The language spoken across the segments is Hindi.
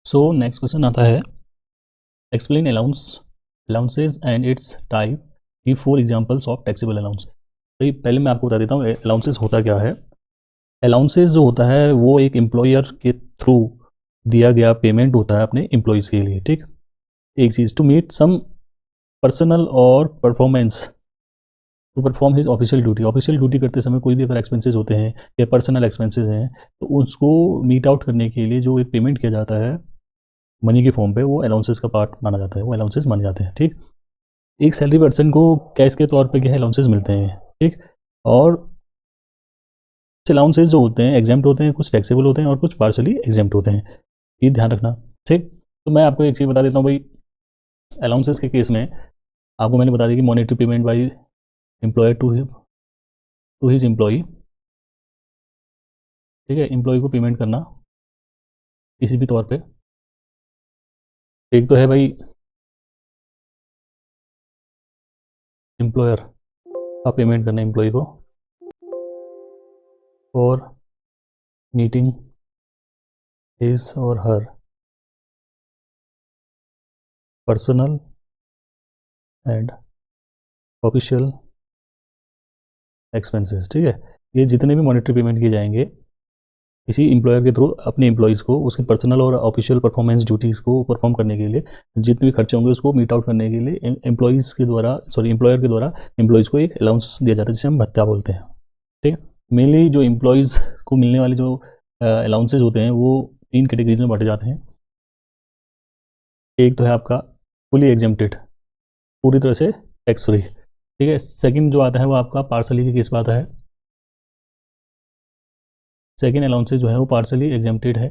सो नेक्स्ट क्वेश्चन आता है explain allowances and it's type, give 4 examples of taxable allowance. भाई पहले मैं आपको बता देता हूँ अलाउंसेज होता क्या है। अलाउंसेज जो होता है वो एक एम्प्लॉयर के थ्रू दिया गया पेमेंट होता है अपने एम्प्लॉयज़ के लिए। ठीक, एक चीज़ टू मीट सम पर्सनल और performance to perform his official duty. Official duty करते समय कोई भी अगर एक्सपेंसेस होते हैं या पर्सनल एक्सपेंसेस हैं तो उसको मीट आउट करने के लिए जो एक पेमेंट किया जाता है मनी के फॉर्म पे, वो अलाउंसेस का पार्ट माना जाता है, वो अलाउंसेस माने जाते हैं। ठीक, एक सैलरी पर्सन को कैश के तौर पे क्या है अलाउंसेस मिलते हैं। ठीक, और अलाउंसेस जो होते हैं एग्जेम्प्ट होते हैं, कुछ टैक्सेबल होते हैं और कुछ पार्शली एग्जेम्प्ट होते हैं, ये ध्यान रखना। ठीक, तो मैं आपको एक चीज़ बता देता हूँ भाई, अलाउंसेस के केस में आपको मैंने बता दिया कि monetary payment by employer to his employee. ठीक है, एम्प्लॉय को पेमेंट करना किसी भी तौर पे। एक तो है भाई एम्प्लॉयर का पेमेंट करना एम्प्लॉय को फॉर मीटिंग हिज और हर पर्सनल एंड ऑफिशियल एक्सपेंसेस। ठीक है, ये जितने भी मॉनेटरी पेमेंट किए जाएंगे किसी एम्प्लॉयर के थ्रू अपने एम्प्लॉयज़ को उसके पर्सनल और ऑफिशियल परफॉर्मेंस ड्यूटीज़ को परफॉर्म करने के लिए जितने भी खर्चे होंगे उसको मीट आउट करने के लिए एम्प्लॉयज़ के द्वारा एम्प्लॉयर के द्वारा एम्प्लॉयज़ को एक अलाउंस दिया जाता है जिसे हम भत्ता बोलते हैं। ठीक है, मेनली जो एम्प्लॉयज़ को मिलने वाले जो अलाउंसेज होते हैं वो 3 कैटेगरीज में बांटे जाते हैं। एक तो है आपका फुली एग्जेम्प्टेड, पूरी तरह से टैक्स फ्री। ठीक है, सेकंड जो आता है वो आपका पार्सली के केस में आता है। सेकंड अलाउंसेज जो है वो पार्सली एग्जेम्प्टेड है।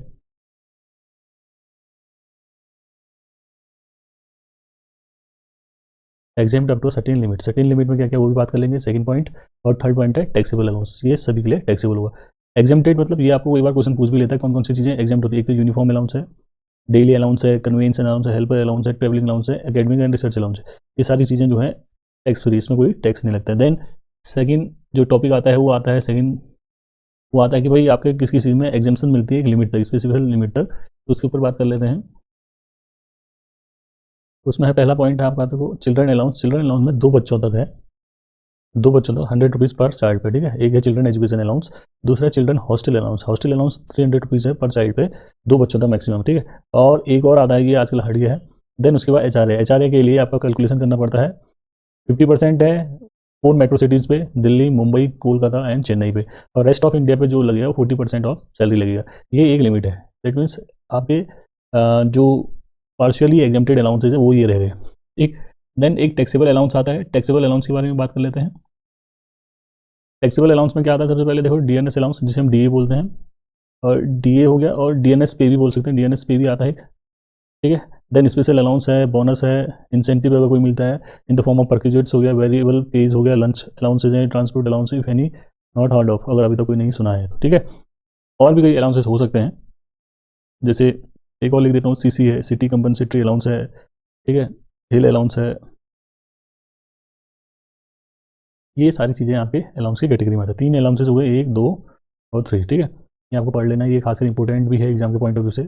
Exempt up to certain limit, certain limit में क्या क्या वो भी बात कर लेंगे, सेकंड पॉइंट। और थर्ड पॉइंट है टैक्सेबल अलाउंस, ये सभी के लिए टैक्सेबल होगा। एग्जेम्प्टेड मतलब ये आपको कई बार क्वेश्चन पूछ भी लेता है कौन कौन सी चीज़ें एग्जेम्प्ट होती है। एक तो यूनिफॉर्म अलाउंस है, डेली अलाउंस है, कन्वेंस अलाउंस है, हेल्पर अलाउंस है, ट्रेवलिंग अलाउंस है, एकेडमिक एंड रिसर्च अलाउंस है। ये सारी चीज़ें जो है टैक्स फ्री, इसमें कोई टैक्स नहीं लगता है। देन सेकंड जो टॉपिक आता है वो आता है सेकंड, वो आता है कि भाई आपके किस किस चीज़ में एग्जामेशन मिलती है एक लिमिट तक, स्पेसिफिक लिमिट तक, तो उसके ऊपर बात कर लेते हैं। उसमें है पहला पॉइंट है आपका देखो चिल्ड्रन अलाउंस। चिल्ड्रन अलाउंस में 2 बच्चों तक है, 2 बच्चों तक 100 रुपीज़ पर चाइल्ड पे। ठीक है, एक है चिल्ड्रन एजुकेशन अलाउंस, दूसरा children hostel allowance. Hostel allowance 300 rupees है पर चाइल्ड पे, 2 बच्चों तक मैक्सिमम। ठीक है, और एक और आता है कि आजकल हट गया है। देन उसके बाद एच आर ए के लिए आपका कैलकुलेशन करना पड़ता है। 50% है 4 मेट्रो सिटीज़ पे, दिल्ली, मुंबई, कोलकाता एंड चेन्नई पे, और रेस्ट ऑफ इंडिया पे जो लगेगा वो 40% ऑफ सैलरी लगेगा। ये एक लिमिट है। दैट मीन्स आपके जो पार्शियली एग्जेम्प्टेड अलाउंसेज है वो ये रह गए। ठीक, देन एक टैक्सेबल अलाउंस आता है। टैक्सेबल अलाउंस के बारे में बात कर लेते हैं। टैक्सेबल अलाउंस में क्या आता है, सबसे पहले देखो डीएनएस अलाउंस जिसे हम डीए बोलते हैं, और डीए हो गया, और डीएनएस पे भी बोल सकते हैं, डीएनएस पे भी आता है एक। ठीक है, देन स्पेशल अलाउंस है, बोनस है, इंसेंटिव अगर कोई मिलता है इन द फॉर्म ऑफ परक्यूजेट्स हो गया, वेरिएबल पेज हो गया, लंच अलाउंसेज हैं, transport allowance if any not heard of, अगर अभी तक कोई नहीं सुना है तो। ठीक है, और भी कई अलाउंसेस हो सकते हैं, जैसे एक और लिख देता हूँ, सीसी है, सिटी कंपनसेटरी अलाउंस है। ठीक है, हिल अलाउंस है। ये सारी चीज़ें यहाँ पे अलाउंस की कैटेगरी में आती है। 3 अलाउंसेज हो गए, 1, 2 और 3। ठीक है, ये आपको पढ़ लेना है, ये खासकर इंपॉर्टेंट भी है एग्जाम के पॉइंट ऑफ व्यू से,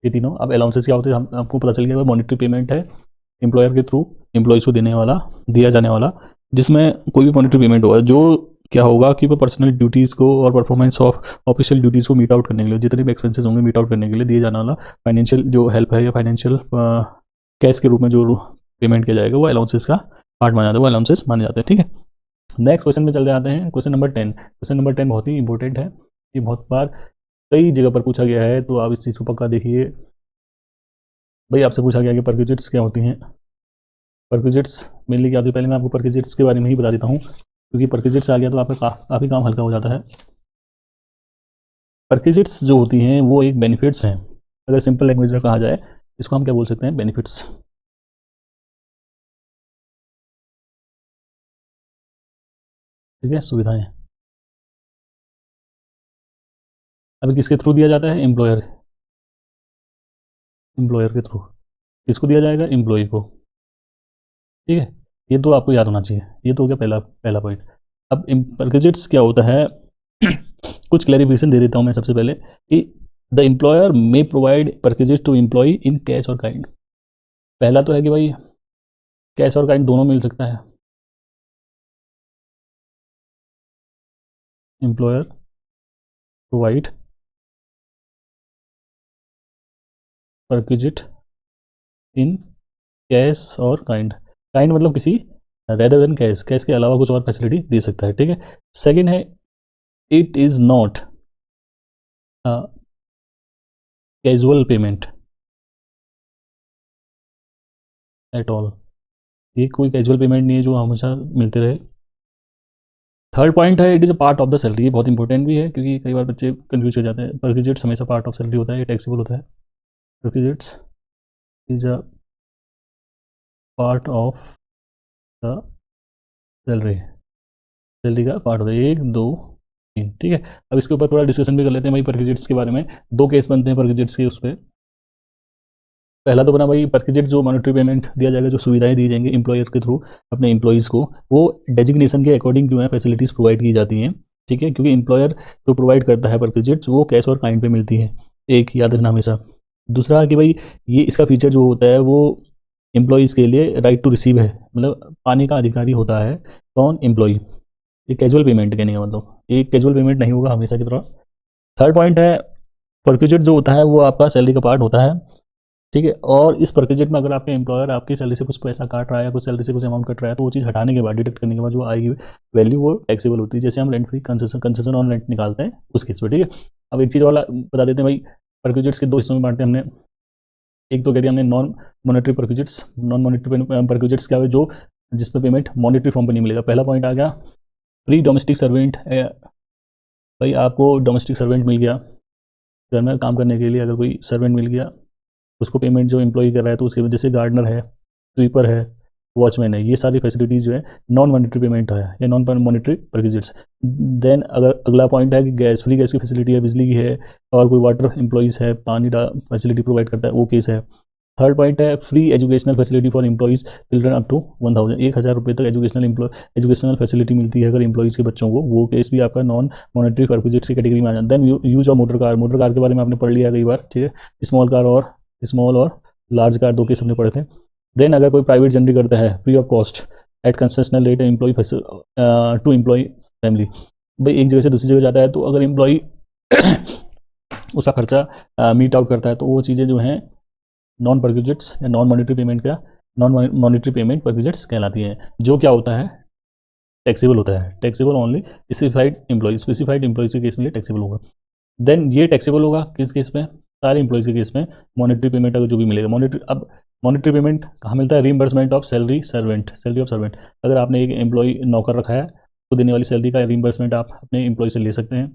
ये तीनों। अब अलाउंसेस क्या होते हैं हम आपको पता चल गया, मॉनिटरी पेमेंट है एम्प्लॉयर के थ्रू एम्प्लॉयज़ को दिया जाने वाला, जिसमें कोई भी मॉनिटरी पेमेंट होगा जो क्या होगा कि वो पर्सनल ड्यूटीज़ को और परफॉर्मेंस ऑफ ऑफिशियल ड्यूटीज़ को मीट आउट करने के लिए, जितने भी एक्सपेंसेस होंगे मीट आउट करने के लिए दिए जाने वाला फाइनेंशियल जो हेल्प है या फाइनेंशियल कैश के रूप में जो पेमेंट किया जाएगा वो अलाउंसेस का पार्ट माना जाता है, वो अलाउंसेस माने जाते हैं। ठीक है, नेक्स्ट क्वेश्चन में चल जाते हैं। Question number 10। क्वेश्चन नंबर 10 बहुत ही इंपॉर्टेंट है, ये बहुत बार कई जगह पर पूछा गया है, तो आप इस चीज़ को पक्का देखिए। भाई आपसे पूछा गया कि परक्यूजिट्स क्या होती हैं। परक्यूजिट्स मेनली क्या होती है, पहले मैं आपको परक्यूजिट्स के बारे में ही बता देता हूँ, क्योंकि परक्यूजिट्स आ गया तो आपका काफ़ी काम हल्का हो जाता है। परक्यूजिट्स जो होती हैं वो एक बेनिफिट्स हैं, अगर सिंपल लैंग्वेज में कहा जाए इसको हम क्या बोल सकते हैं, बेनिफिट्स। ठीक है, सुविधाएं। अभी किसके थ्रू दिया जाता है, एम्प्लॉयर, एम्प्लॉयर के थ्रू। किसको दिया जाएगा, एम्प्लॉय को। ठीक है, ये तो आपको याद होना चाहिए, ये तो हो गया पहला पहला पॉइंट। अब परक्यूजिट्स क्या होता है कुछ क्लैरिफिकेशन दे देता हूँ मैं सबसे पहले कि the employer may provide purchases to employee in cash और काइंड। पहला तो है कि भाई कैश और काइंड दोनों मिल सकता है। एम्प्लॉयर प्रोवाइड परक्विजिट इन कैश और काइंड। काइंड मतलब किसी रेदर देन कैश, कैश के अलावा कुछ और फैसिलिटी दे सकता है, ठीक है। सेकेंड है it is not casual payment at all. ये कोई कैजुअल पेमेंट नहीं है जो हमेशा मिलते रहे। थर्ड पॉइंट है it is a part of the salary. ये बहुत इंपॉर्टेंट भी है क्योंकि कई बार बच्चे कंफ्यूज हो जाते हैं। परक्विजिट्स हमेशा पार्ट ऑफ सैलरी होता है, ये टैक्सेबल होता है। Perquisites is a part of the salary, salary का पार्ट होता है। एक दो तीन, ठीक है। अब इसके ऊपर थोड़ा डिस्कशन भी कर लेते हैं भाई परक्विजिट्स के बारे में। दो केस बनते हैं परक्विजिट्स के उस पर। पहला तो बना भाई परक्विजिट जो मॉनेटरी पेमेंट दिया जाएगा, जो सुविधाएं दी जाएंगी एम्प्लॉयर के थ्रू अपने एम्प्लॉयज़ को, वो डेजिग्नेशन के अकॉर्डिंग जो है फैसिलिटीज़ प्रोवाइड की जाती हैं, ठीक है। क्योंकि एम्प्लॉयर जो प्रोवाइड करता है परक्विजिट्स वो कैश और काइंड पे मिलती है, एक याद रखना हमेशा। दूसरा कि भाई ये इसका फीचर जो होता है वो एम्प्लॉयज़ के लिए राइट टू रिसीव है, मतलब पाने का अधिकारी होता है कौन, एम्प्लॉय। ये कैजुअल पेमेंट कहने का मतलब, ये कैजुअल पेमेंट नहीं होगा हमेशा की तरह। थर्ड पॉइंट है परक्विजिट जो होता है वो आपका सैलरी का पार्ट होता है, ठीक है। और इस परक्विजिट में अगर आपके एम्प्लॉयर आपकी सैलरी से कुछ पैसा काट रहा है या कुछ सैलरी से कुछ अमाउंट कट रहा है तो वो चीज़ हटाने के बाद, डिडक्ट करने के बाद जो आएगी वैल्यू वो टैक्सेबल होती है। जैसे हम rent free concession on rent निकालते हैं उस केस में, ठीक है। अब एक चीज़ वाला बता देते हैं भाई, परक्विजिट्स के दो हिस्सों में बांटते हैं हमने। एक तो कह दिया हमने non monetary perquisites. Non monetary perquisites क्या है, जो जिस पर पेमेंट मॉनेटरी फॉर्म पर नहीं मिलेगा। पहला पॉइंट आ गया फ्री डोमेस्टिक सर्वेंट। भाई आपको डोमेस्टिक सर्वेंट मिल गया, घर में काम करने के लिए अगर कोई सर्वेंट मिल गया, उसको पेमेंट जो एम्प्लॉय कर रहा है तो उसके वजह से गार्डनर है, स्वीपर है, वॉचमैन है, ये सारी फैसिलिटीज़ जो है नॉन मॉनेटरी पेमेंट है या नॉन मॉनेटरी परक्विजिट्स। देन अगर अगला पॉइंट है कि गैस, फ्री गैस की फैसिलिटी है, बिजली की है, और कोई वाटर एम्प्लॉयज़ है, पानी का फैसिलिटी प्रोवाइड करता है, वो केस है। थर्ड पॉइंट है free educational facility for employees children up to 1000, 1000 रुपये तक एजुकेशनल फैसिलिटी मिलती है अगर एम्प्लॉयज़ के बच्चों को, वो केस भी आपका नॉन मॉनेटरी परक्विजिट्स की कैटेगरी में आ जाता है। Then use of motor car. Motor car के बारे में आपने पढ़ लिया कई बार, ठीक है। स्मॉल और लार्ज कार, दो केस हमने पढ़े थे। देन अगर कोई प्राइवेट जनरी करता है free of cost at concessional rate employee to employee family. भाई एक जगह से दूसरी जगह जाता है तो अगर एम्प्लॉय उसका खर्चा मीट आउट करता है तो वो चीज़ें जो हैं नॉन परक्विजिट्स या नॉन मॉनेटरी पेमेंट का नॉन मॉनेटरी पेमेंट परक्विजिट्स कहलाती हैं, जो क्या होता है टैक्सेबल होता है। टैक्सेबल ओनली स्पेसिफाइड एम्प्लॉयज़ के केस में ये टैक्सेबल होगा। देन ये टैक्सेबल होगा किस केस में, सारे एम्प्लॉयज़ के केस में। मॉनेटरी पेमेंट अगर जो भी मिलेगा, मॉनेटरी पेमेंट कहाँ मिलता है, reimbursement of salary of servant. अगर आपने एक एम्प्लॉय नौकर रखा है तो देने वाली सैलरी का रीइंबर्समेंट आप अपने एम्प्लॉय से ले सकते हैं।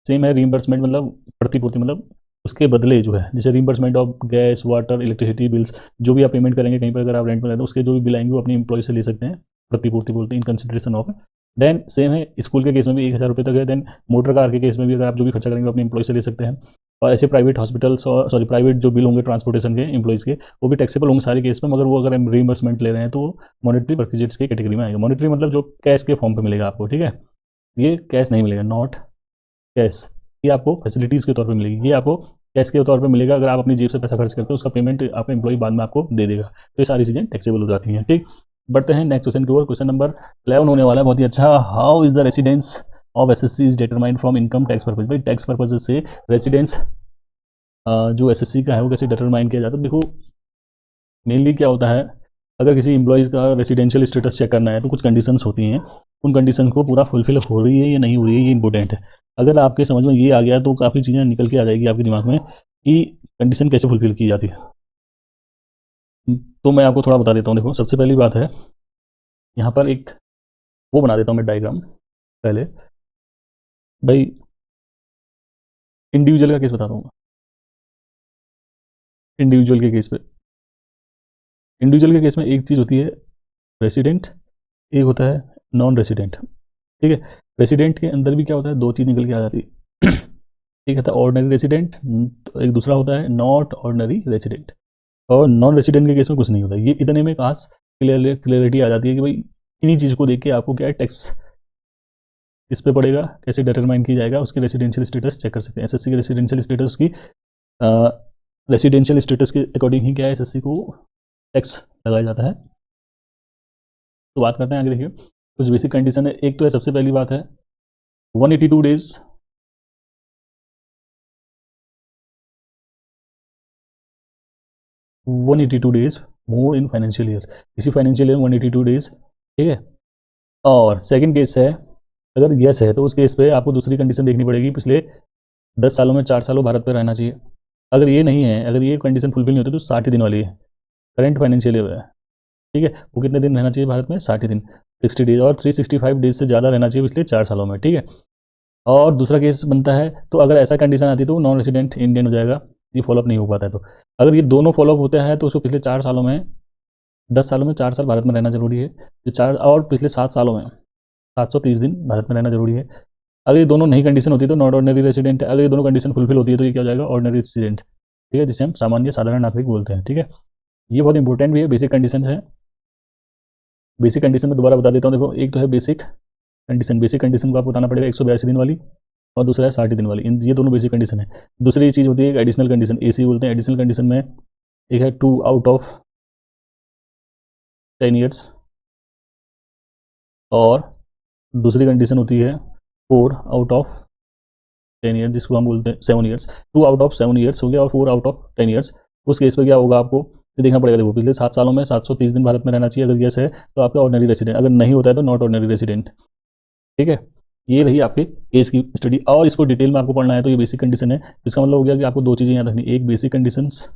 सेम है रीइंबर्समेंट मतलब प्रतिपूर्ति, मतलब उसके बदले जो है, जैसे reimbursement of gas, water, electricity bills, जो भी आप पेमेंट करेंगे कहीं पर अगर आप रेंट पर रहते हैं उसके जो भी बिल आएंगे वो अपने एम्प्लॉय से ले सकते हैं, प्रतिपूर्ति बोलते हैं, in consideration of. Then same है स्कूल के केस में भी 1000 रुपये तक है। देन मोटर कार के केस में भी अगर आप जो भी खर्चा करेंगे अपने एम्प्लॉय से ले सकते हैं। और ऐसे प्राइवेट हॉस्पिटल्स और प्राइवेट जो बिल होंगे ट्रांसपोर्टेशन के एम्प्लॉयज़ के, वो भी टैक्सेबल होंगे सारे केस में, मगर वो अगर हम रीइंबर्समेंट ले रहे हैं तो मॉनेटरी परक्विजिट्स की कैटेगरी में आएगा। मॉनेटरी मतलब जो कैश के फॉर्म पर मिलेगा आपको, ठीक है। ये कैश नहीं मिलेगा, नॉट कैश। ये आपको फैसिलिटीज़ के तौर पे मिलेगी, ये आपको कैश के तौर पे मिलेगा। अगर आप अपनी जेब से पैसा खर्च करते हो उसका पेमेंट आपका एम्प्लॉय बाद में आपको दे देगा। तो ये सारी चीज़ें टैक्सेबल हो जाती हैं, ठीक। बढ़ते हैं नेक्स्ट क्वेश्चन की ओर। क्वेश्चन नंबर 11 होने वाला है, बहुत ही अच्छा। How is the residence of SSC is determined from income tax purpose. भाई टैक्स पर्पज से रेसिडेंस जो एसएससी का है वो कैसे डिटरमाइन किया जाता है। देखो मेनली क्या होता है, अगर किसी एम्प्लॉयज़ का रेसिडेंशियल स्टेटस चेक करना है तो कुछ कंडीशंस होती हैं, उन कंडीशन को पूरा फुलफिल हो रही है या नहीं हो रही है, ये इंपॉर्टेंट है। अगर आपके समझ में ये आ गया तो काफ़ी चीज़ें निकल के आ जाएगी आपके दिमाग में कि कंडीशन कैसे फुलफिल की जाती है। तो मैं आपको थोड़ा बता देता हूँ। देखो सबसे पहली बात है, यहाँ पर एक वो बना देता हूँ मैं डायग्राम पहले। भाई इंडिविजुअल का केस बता दूँगा। इंडिविजुअल के केस पे, इंडिविजुअल के केस में एक चीज़ होती है रेसिडेंट, एक होता है नॉन रेसिडेंट, ठीक है। रेसिडेंट के अंदर भी क्या होता है, दो चीज़ निकल के आ जाती है। एक होता है ऑर्डिनरी रेसिडेंट, एक दूसरा होता है नॉट ऑर्डिनरी रेसिडेंट। और नॉन रेसिडेंट के केस में कुछ नहीं होता। ये इतने में खास क्लियरिटी आ जाती है कि भाई इन्हीं चीज़ को देख के आपको क्या है टैक्स इस पे पड़ेगा, कैसे डिटरमाइन किया जाएगा, उसकी रेसिडेंशियल स्टेटस चेक कर सकते हैं। एसएससी की रेसिडेंशियल स्टेटस उसकी रेसिडेंशियल स्टेटस के अकॉर्डिंग ही क्या है एसएससी को टैक्स लगाया जाता है। तो बात करते हैं आगे। देखिए कुछ बेसिक कंडीशन है। एक तो है, सबसे पहली बात है 182 days 182 days more in financial year, इसी फाइनेंशियल ईयर 182 डेज, ठीक है। और सेकंड केस है, अगर यस है तो उस केस पे आपको दूसरी कंडीशन देखनी पड़ेगी, पिछले 10 सालों में 4 सालों भारत पे रहना चाहिए। अगर ये नहीं है, अगर ये कंडीशन फुलफिल नहीं होती तो 60 दिन वाली है, करंट फाइनेंशियल ईयर है, ठीक है। वो कितने दिन रहना चाहिए भारत में? 60 दिन, 60 डेज, और 365 डेज से ज़्यादा रहना चाहिए पिछले 4 सालों में, ठीक है। और दूसरा केस बनता है, तो अगर ऐसा कंडीशन आती है तो नॉन रेसिडेंट इंडियन हो जाएगा, ये फॉलोअप नहीं हो पाता है। तो अगर ये दोनों फॉलोअप होते हैं तो उसको पिछले 4 सालों में, 10 सालों में 4 साल भारत में रहना जरूरी है, जो 4 और पिछले 7 सालों में 730 दिन भारत में रहना जरूरी है। अगर ये दोनों नहीं कंडीशन होती तो नॉट ऑर्डिनरी रेसिडेंट है। अगर ये दोनों कंडीशन फुलफिल होती है तो ये क्या हो जाएगा? ऑर्डिनरी रेसिडेंट, ठीक है, जिसे हम सामान्य साधारण नागरिक बोलते हैं, ठीक है। ये बहुत इंपॉर्टेंट भी है, बेसिक कंडीशन है। बेसिक कंडीशन में दोबारा बता देता हूँ। देखो, एक तो है बेसिक कंडीशन, बेसिक कंडीशन को आपको बताना पड़ेगा 182 दिन वाली, और दूसरा है 60 दिन वाली। इन ये दोनों बेसिक कंडीशन है। दूसरी चीज़ होती है एडिशनल कंडीशन, एसी बोलते हैं। एडिशनल कंडीशन में एक है 2 आउट ऑफ 10 ईयर्स, और दूसरी कंडीशन होती है 4 आउट ऑफ 10 ईयर, जिसको हम बोलते हैं 7 ईयर्स। 2 आउट ऑफ 7 ईयर्स हो गया, और 4 आउट ऑफ 10 ईयर्स। उस केस पर क्या होगा आपको ये देखना पड़ेगा। देखो, पिछले 7 सालों में 730 दिन भारत में रहना चाहिए, अगर यस है तो आपका ऑर्डिनरी रेसिडेंट, अगर नहीं होता है तो नॉट ऑर्डिनरी रेसिडेंट, ठीक है। ये रही आपके केस की स्टडी, और इसको डिटेल में आपको पढ़ना है तो ये बेसिक कंडीशन है। इसका मतलब हो गया कि आपको दो चीज़ें याद रखनी, एक बेसिक कंडीशंस,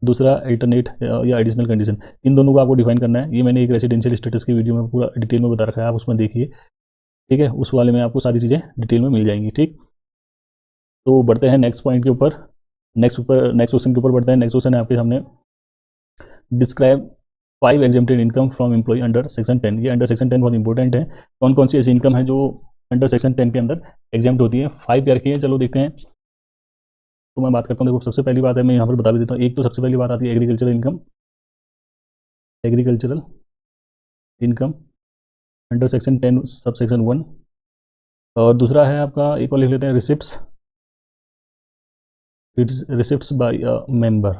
दूसरा अल्टरनेट या एडिशनल कंडीशन। इन दोनों को आपको डिफाइन करना है। ये मैंने एक रेसिडेंशियल स्टेटस की वीडियो में पूरा डिटेल में बता रखा है, आप उसमें देखिए, ठीक है। उस वाले में आपको सारी चीज़ें डिटेल में मिल जाएंगी, ठीक। तो बढ़ते हैं नेक्स्ट पॉइंट के ऊपर, नेक्स्ट क्वेश्चन के ऊपर बढ़ते हैं। नेक्स्ट क्वेश्चन है आपके सामने, describe 5 exempted income from employ under section 10। ये अंडर सेक्शन 10 बहुत इंपॉर्टेंट है। कौन कौन सी ऐसी इनकम है जो अंडर सेक्शन 10 के अंदर एग्जाम्प्ट होती है? 5 क्या रखी है, चलो देखते हैं। तो मैं बात करता हूँ। देखो, सबसे पहली बात है, मैं यहाँ पर बता भी देता हूँ। एक तो सबसे पहली बात आती है agricultural income, agricultural income under section 10 sub section 1। और दूसरा है आपका, एक और लिख लेते हैं, receipts, receipts by member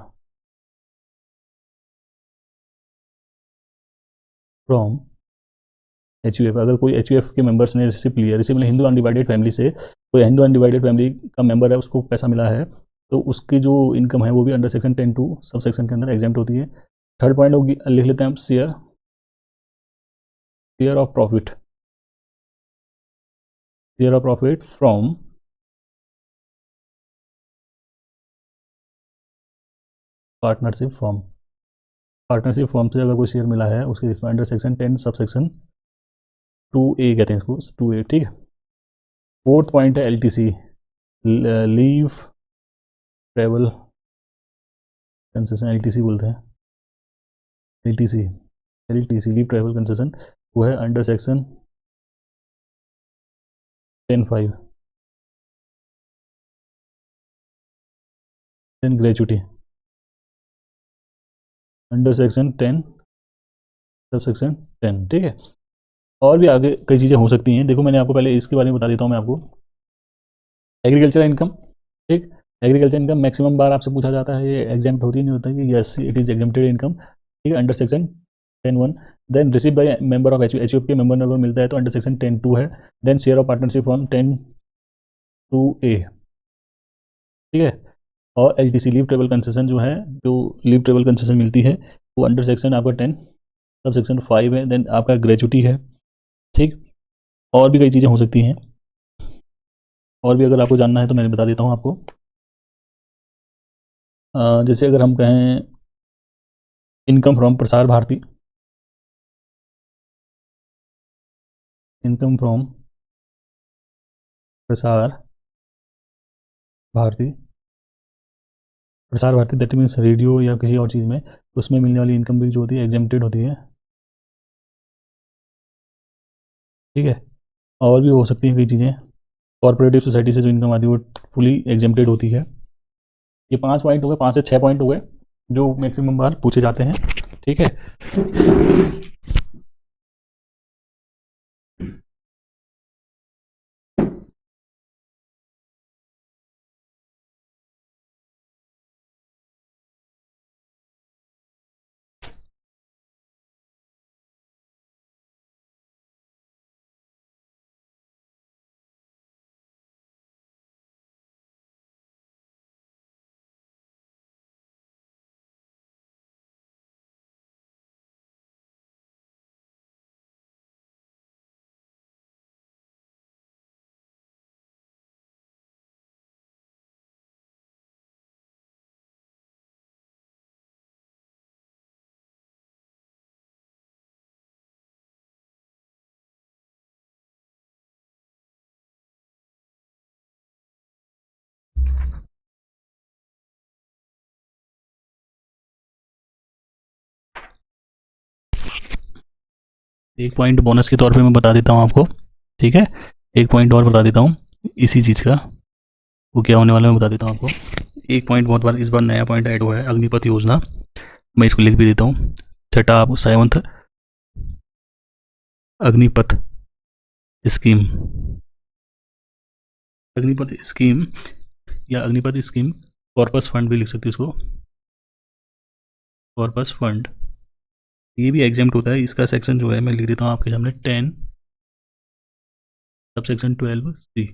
from H, अगर कोई एच के मेंबर्स ने रिसिप्ट लिया, रिसिप्ट में हिंदू अनडिवाइडेड फैमिली से, कोई हिंदू अनडिवाइडेड फैमिली का मेंबर है, उसको पैसा मिला है, तो उसकी जो इनकम है वो भी अंडर सेक्शन 10(2) सब सेक्शन के अंदर एग्जाम्प्ट होती है। थर्ड पॉइंट होगी, लिख लेते हैं हम, share, share of profit, share of profit from partnership form, partnership form से अगर कोई शेयर मिला है उसके इसमें under section 10 sub section 2A कहते हैं इसको, 2A, ठीक है। फोर्थ पॉइंट है LTC, leave travel concession, LTC बोलते हैं, LTC, LTC leave travel concession, वो है under section 10(5). Then gratuity under section 10 sub section 10, ठीक है। और भी आगे कई चीज़ें हो सकती हैं। देखो, मैंने आपको पहले इसके बारे में बता देता हूँ मैं आपको, एग्रीकल्चर इनकम, ठीक। एग्रीकल्चर इनकम मैक्सिमम बार आपसे पूछा जाता है, ये एग्जाम्प्ट होती नहीं होता कि yes it is exempted income, ठीक है, under section 10(1). Then receive by member of H के मेंबर ने अगर मिलता है तो अंडर सेक्शन 10(2) है। Then share of partnership from 10(2)A, ठीक है। और LTC लीव ट्रेवल कंसेशन जो है, जो लीव ट्रेवल कंसेशन मिलती है वो अंडर सेक्शन आपका 10 सब सेक्शन 5 है। देन आपका ग्रेचुटी है, ठीक। और भी कई चीज़ें हो सकती हैं, और भी अगर आपको जानना है तो मैं बता देता हूँ आपको। जैसे अगर हम कहें income from Prasar Bharati, income from Prasar Bharati, Prasar Bharati that means radio या किसी और चीज़ में, उसमें मिलने वाली इनकम भी जो होती है एग्जेम्प्टेड होती है, ठीक है। और भी हो सकती हैं कई चीज़ें, कॉर्पोरेटिव सोसाइटी से जो इनकम आती है वो फुली एग्जेम्प्टेड होती है। ये 5 पॉइंट हो गए, 5 से 6 पॉइंट हो गए जो मैक्सिमम बार पूछे जाते हैं, ठीक है। एक पॉइंट बोनस के तौर पे मैं बता देता हूँ आपको, ठीक है। एक पॉइंट और बता देता हूँ इसी चीज़ का, वो क्या होने वाला है मैं बता देता हूँ आपको। एक पॉइंट बहुत बार इस बार नया पॉइंट ऐड हुआ है, अग्निपथ योजना। मैं इसको लिख भी देता हूँ, छठा 7th Agnipath scheme. Agnipath scheme या अग्निपथ स्कीम कॉर्पस फंड भी लिख सकते हो इसको, कॉर्पस फंड। ये भी एग्जाम्प्ट होता है, इसका सेक्शन जो है मैं लिख देता हूँ आपके सामने 10 सब सेक्शन 12C,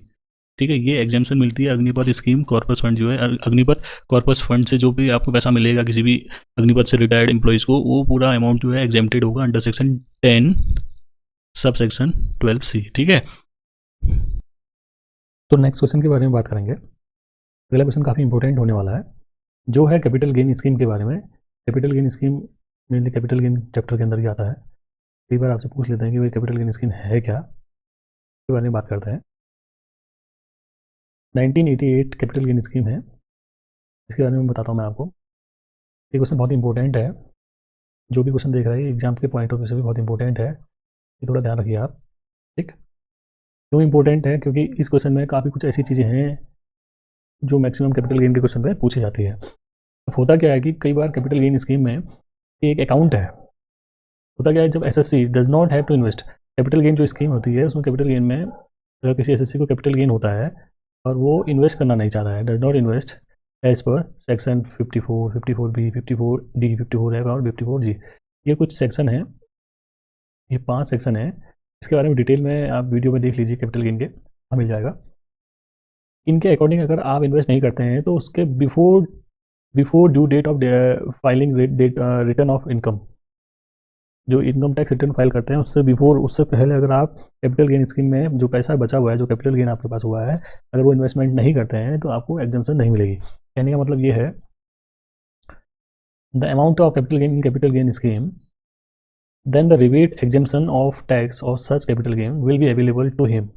ठीक है। ये एग्जाम्पशन मिलती है अग्निपथ स्कीम कॉर्पस फंड जो है। अग्निपथ कॉर्पस फंड से जो भी आपको पैसा मिलेगा किसी भी अग्निपथ से रिटायर्ड एम्प्लॉयज़ को, वो पूरा अमाउंट जो है एग्जेम्प्टेड होगा under section 10 sub section 12C, ठीक है। तो नेक्स्ट क्वेश्चन के बारे में बात करेंगे। अगला क्वेश्चन काफ़ी इंपॉर्टेंट होने वाला है, जो है कैपिटल गेन स्कीम के बारे में। Capital gain scheme mainly capital gain chapter के अंदर ही आता है। कई बार आपसे पूछ लेते हैं कि भाई कैपिटल गेन स्कीम है क्या, इसके बारे में बात करते हैं। 1988 कैपिटल गेन स्कीम है, इसके बारे में बताता हूँ मैं आपको। ये क्वेश्चन बहुत इंपॉर्टेंट है, जो भी क्वेश्चन देख रहे हैं एग्जाम के पॉइंट ऑफ व्यू से भी बहुत इंपॉर्टेंट है, ये थोड़ा ध्यान रखिए आप, ठीक। क्यों इंपॉर्टेंट है? क्योंकि इस क्वेश्चन में काफ़ी कुछ ऐसी चीज़ें हैं जो मैक्सिमम कैपिटल गेन के क्वेश्चन में पूछी जाती है। अब होता क्या है कि कई बार कैपिटल गेन स्कीम में एक अकाउंट है। होता क्या है, जब SSC does not have to invest, capital gain जो स्कीम होती है उसमें कैपिटल गेन में अगर किसी एसएससी को कैपिटल गेन होता है और वो इन्वेस्ट करना नहीं चाह रहा है, does not invest as per section 54, 54B, 54D, 54F और 54G, ये कुछ सेक्शन है, ये 5 सेक्शन है। इसके बारे में डिटेल में आप वीडियो में देख लीजिए, कैपिटल गेन के वहाँ मिल जाएगा। इनके अकॉर्डिंग अगर आप इन्वेस्ट नहीं करते हैं तो उसके before due date of filing return of income, जो इनकम टैक्स रिटर्न फाइल करते हैं उससे बिफोर, उससे पहले अगर आप कैपिटल गेन स्कीम में जो पैसा बचा हुआ है, जो कैपिटल गेन आपके पास हुआ है, अगर वो इन्वेस्टमेंट नहीं करते हैं तो आपको एग्जम्पशन नहीं मिलेगी। कहने का मतलब ये है, the amount of capital gain scheme then the rebate exemption of tax of such capital gain will be available to him.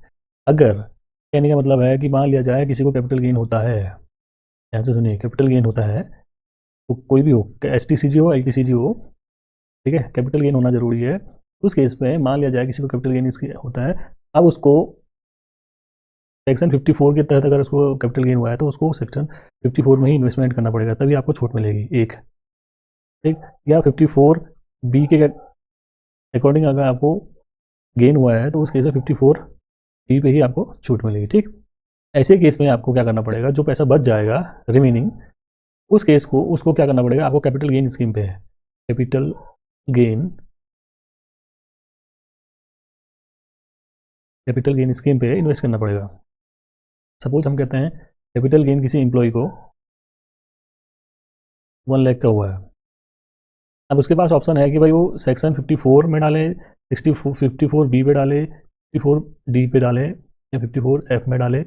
अगर, कहने का मतलब है कि मान लिया जाए किसी को कैपिटल गेन होता है, ध्यान से सुनिए, कैपिटल गेन होता है तो कोई भी हो, STCG हो, LTCG हो, ठीक है, कैपिटल गेन होना जरूरी है। उस केस में मान लिया जाए किसी को कैपिटल गेन इसकी होता है, अब उसको सेक्शन 54 के तहत अगर उसको कैपिटल गेन हुआ है तो उसको सेक्शन 54 में ही इन्वेस्टमेंट करना पड़ेगा, तभी आपको छूट मिलेगी एक, ठीक। या 54B के अकॉर्डिंग अगर आपको गेन हुआ है तो उस केस में 54B पे ही आपको छूट मिलेगी, ठीक। ऐसे केस में आपको क्या करना पड़ेगा, जो पैसा बच जाएगा रिमेनिंग, उस केस को उसको क्या करना पड़ेगा, आपको कैपिटल गेन स्कीम पे है, कैपिटल गेन स्कीम पे इन्वेस्ट करना पड़ेगा। सपोज हम कहते हैं कैपिटल गेन किसी एम्प्लॉय को 1 लाख का हुआ है। अब उसके पास ऑप्शन है कि भाई वो सेक्शन 54 में डाले, 54B पे डाले, 54D पे डाले, या 54F में डाले,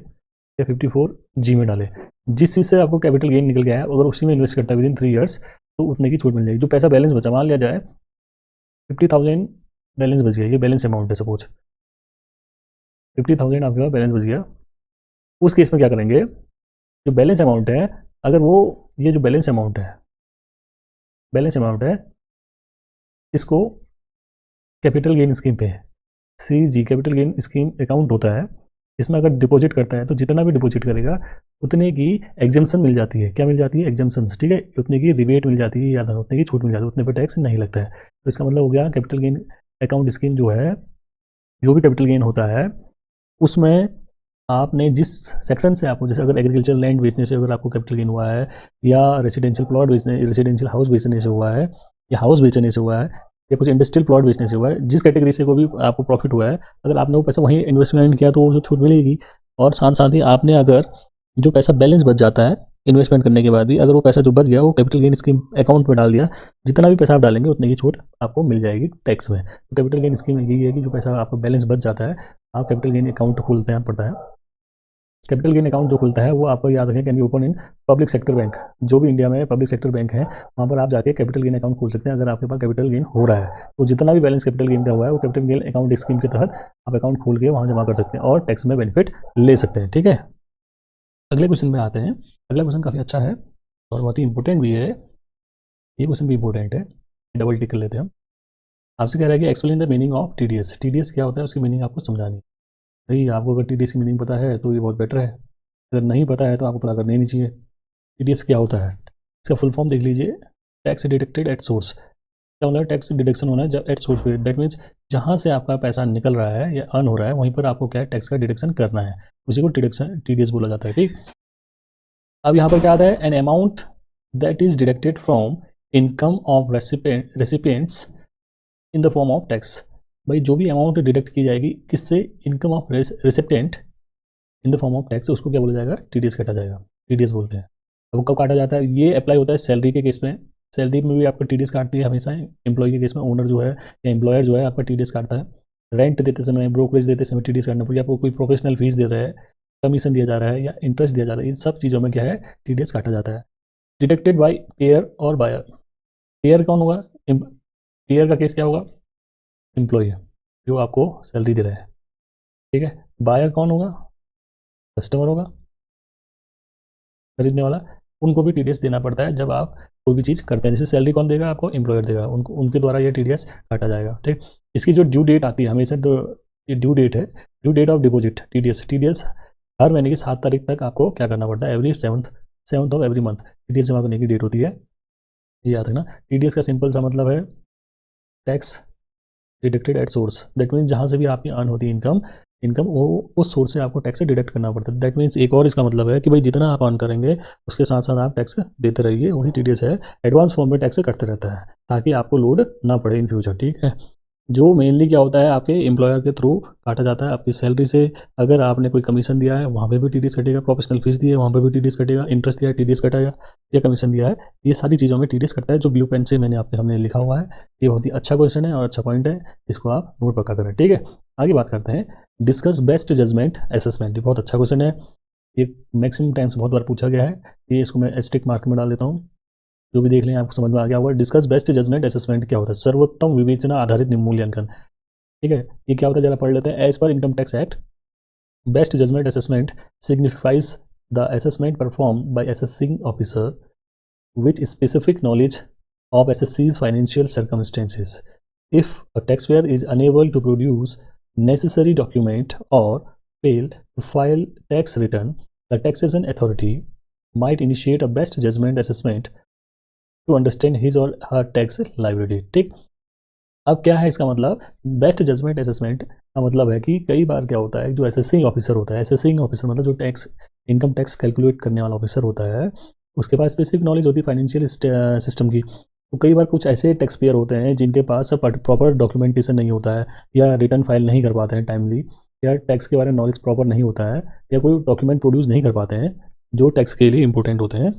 या 54G में डाले। जिस चीज़ से आपको कैपिटल गेन निकल गया है अगर उसी में इन्वेस्ट करता है विदिन 3 ईयर्स तो उतने की छूट मिल जाएगी। जो पैसा बैलेंस बचा, मान लिया जाए 50,000 बैलेंस बच गया, ये बैलेंस अमाउंट है, सपोज 50,000 आपके पास बैलेंस बच गया। उस केस में क्या करेंगे, जो बैलेंस अमाउंट है, अगर वो, ये जो बैलेंस अमाउंट है इसको कैपिटल गेन स्कीम पे है, CG capital gain scheme account होता है, इसमें अगर डिपॉजिट करता है तो जितना भी डिपॉजिट करेगा उतने की एग्जाम्पशन मिल जाती है। क्या मिल जाती है? एग्जाम्पशन, ठीक है, उतने की रिबेट मिल जाती है या उतने की छूट मिल जाती है, उतने पर टैक्स नहीं लगता है। तो इसका मतलब हो गया कैपिटल गेन अकाउंट स्कीम जो है, जो भी कैपिटल गेन होता है उसमें आपने जिस सेक्शन से आपको, जैसे अगर एग्रीकल्चर लैंड बेचने से अगर आपको कैपिटल गेन हुआ है, या रेसिडेंशियल प्लॉट बेचने, रेसिडेंशियल हाउस बेचने से हुआ है, या हाउस बेचने से हुआ है, या कुछ इंडस्ट्रियल प्लॉट बेचने से हुआ है, जिस कैटेगरी से कोई भी आपको प्रॉफिट हुआ है, अगर आपने वो पैसा वहीं इन्वेस्टमेंट किया तो वो छूट मिलेगी। और साथ साथ ही आपने अगर जो पैसा बैलेंस बच जाता है इन्वेस्टमेंट करने के बाद भी, अगर वो पैसा जो बच गया वो कैपिटल गेन स्कीम अकाउंट में डाल दिया, जितना भी पैसा आप डालेंगे उतने की छूट आपको मिल जाएगी टैक्स में। तो कैपिटल गेन स्कीम यही है कि जो पैसा आपका बैलेंस बच जाता है, आप कैपिटल गेन अकाउंट खोलते हैं पड़ता है। कैपिटल गेन अकाउंट जो खुलता है वो आपको याद रखें, can be open in public sector bank. जो भी इंडिया में पब्लिक सेक्टर बैंक है वहाँ पर आप जाके कैपिटल गेन अकाउंट खोल सकते हैं अगर आपके पास कैपिटल गेन हो रहा है। तो जितना भी बैलेंस कैपिटल गेन का हुआ है वो कैपिटल गेन अकाउंट स्कीम के तहत आप अकाउंट खोल के वहाँ जमा कर सकते हैं और टैक्स में बेनिफिट ले सकते हैं, ठीक है। अगले क्वेश्चन में आते हैं। अगला क्वेश्चन काफ़ी अच्छा है और बहुत ही इंपॉर्टेंट भी है, ये क्वेश्चन भी इंपॉर्टेंट है, डबल टिक कर लेते हैं हम। आपसे कह रहा है कि explain the meaning of TDS. TDS क्या होता है, उसकी मीनिंग आपको समझानी है। भाई आपको अगर टीडीएस की मीनिंग पता है तो ये बहुत बेटर है, अगर नहीं पता है तो आपको पता करना ही नहीं चाहिए। टीडीएस क्या होता है, इसका फुल फॉर्म देख लीजिए, टैक्स डिडक्टेड एट सोर्स। क्या मतलब टैक्स डिडक्शन होना है जब एट सोर्स पे, दैट मीन्स जहाँ से आपका पैसा निकल रहा है या अर्न हो रहा है वहीं पर आपको क्या है, टैक्स का डिडक्शन करना है, उसी को डिडक्शन टीडीएस बोला जाता है। ठीक, अब यहाँ पर क्या आता है, an amount that is deducted from income of recipients in the form of tax. भाई जो भी अमाउंट डिडक्ट की जाएगी किससे, income of recipient in the form of tax, उसको क्या बोला जाएगा, टीडीएस काटा जाएगा, टीडीएस बोलते हैं। अब वो कब काटा जाता है, ये अप्लाई होता है सैलरी के केस में। सैलरी में भी आपको टीडीएस काटती है हमेशा। एम्प्लॉय के केस में ओनर जो है या एम्प्लॉयर जो है आपका टीडीएस काटता है। रेंट देते समय, ब्रोकरेज देते समय टीडीएस काटना पड़ेगा आपको, कोई प्रोफेशनल फीस दे रहा है, कमीशन दिया जा रहा है या इंटरेस्ट दिया जा रहा है, इन सब चीज़ों में क्या है, टीडीएस काटा जाता है। डिडक्टेड बाय पेयर और बायर। पेयर कौन होगा, पेयर का केस क्या होगा, एम्प्लॉय जो आपको सैलरी दे रहा है, ठीक है। बायर कौन होगा, कस्टमर होगा, खरीदने वाला। उनको भी टीडीएस देना पड़ता है जब आप कोई भी चीज़ करते हैं। जैसे सैलरी कौन देगा आपको, एम्प्लॉयर देगा, उनको उनके द्वारा ये टीडीएस काटा जाएगा। ठीक, इसकी जो ड्यू डेट आती है हमेशा, तो ये ड्यू डेट है, due date of deposit TDS हर महीने की 7 तारीख तक आपको क्या करना पड़ता है, every seventh of every month TDS जमा करने की डेट होती है, ये याद है ना। टीडीएस का सिंपल सा मतलब है tax deducted at source, that means जहाँ से भी आपकी अर्न होती है इनकम वो उस सोर्स से आपको टैक्स डिडक्ट करना पड़ता है। दैट मीन्स एक और इसका मतलब है कि भाई जितना आप अर्न करेंगे उसके साथ साथ आप टैक्स देते रहिए, वही टीडीएस है। एडवांस फॉर्म में टैक्स करते रहता है ताकि आपको लोड ना पड़े इन फ्यूचर। ठीक है, जो मेनली क्या होता है आपके एम्प्लॉयर के थ्रू काटा जाता है आपकी सैलरी से। अगर आपने कोई कमीशन दिया है वहाँ पे भी टीडीएस कटेगा, प्रोफेशनल फीस दी है वहाँ पे भी टीडीएस कटेगा, इंटरेस्ट दिया है टीडीएस कटेगा, या कमीशन दिया है, ये सारी चीज़ों में टीडीएस कटता है। जो ब्लू पेन से मैंने आपके सामने लिखा हुआ है, ये बहुत ही अच्छा क्वेश्चन है और अच्छा पॉइंट है, इसको आप नोट पक्का करें। ठीक है, आगे बात करते हैं, डिस्कस बेस्ट जजमेंट असेसमेंट। ये बहुत अच्छा क्वेश्चन है, ये मैक्सिमम टाइम्स बहुत बार पूछा गया है, ये इसको मैं एस्टिक मार्क में डाल देता हूँ, जो भी देख लें आपको समझ में आ गया होगा। डिस्कस बेस्ट जजमेंट असेसमेंट क्या होता है, सर्वोत्तम विवेचना आधारित मूल्यांकन। ठीक है, ये क्या होता है जरा पढ़ लेते हैं। As per income tax act, best judgment assessment signifies the assessment perform by assessing officer with specific knowledge of SSC's financial circumstances. If a taxpayer is unable to produce necessary document or fail to file tax return, the taxation authority might initiate a best judgment assessment to understand his or her tax liability. ठीक, अब क्या है इसका मतलब, बेस्ट जजमेंट असेसमेंट का मतलब है कि कई बार क्या होता है, जो असेसिंग ऑफिसर होता है, असेसिंग ऑफिसर मतलब जो टैक्स इनकम टैक्स कैलकुलेट करने वाला ऑफिसर होता है, उसके पास स्पेसिफिक नॉलेज होती है फाइनेंशियल सिस्टम की। तो कई बार कुछ ऐसे टैक्स पेयर होते हैं जिनके पास प्रॉपर डॉक्यूमेंटेशन नहीं होता है, या रिटर्न फाइल नहीं कर पाते हैं टाइमली, या टैक्स के बारे में नॉलेज प्रॉपर नहीं होता है, या कोई डॉक्यूमेंट प्रोड्यूस नहीं कर पाते हैं जो टैक्स के लिए इंपॉर्टेंट होते हैं।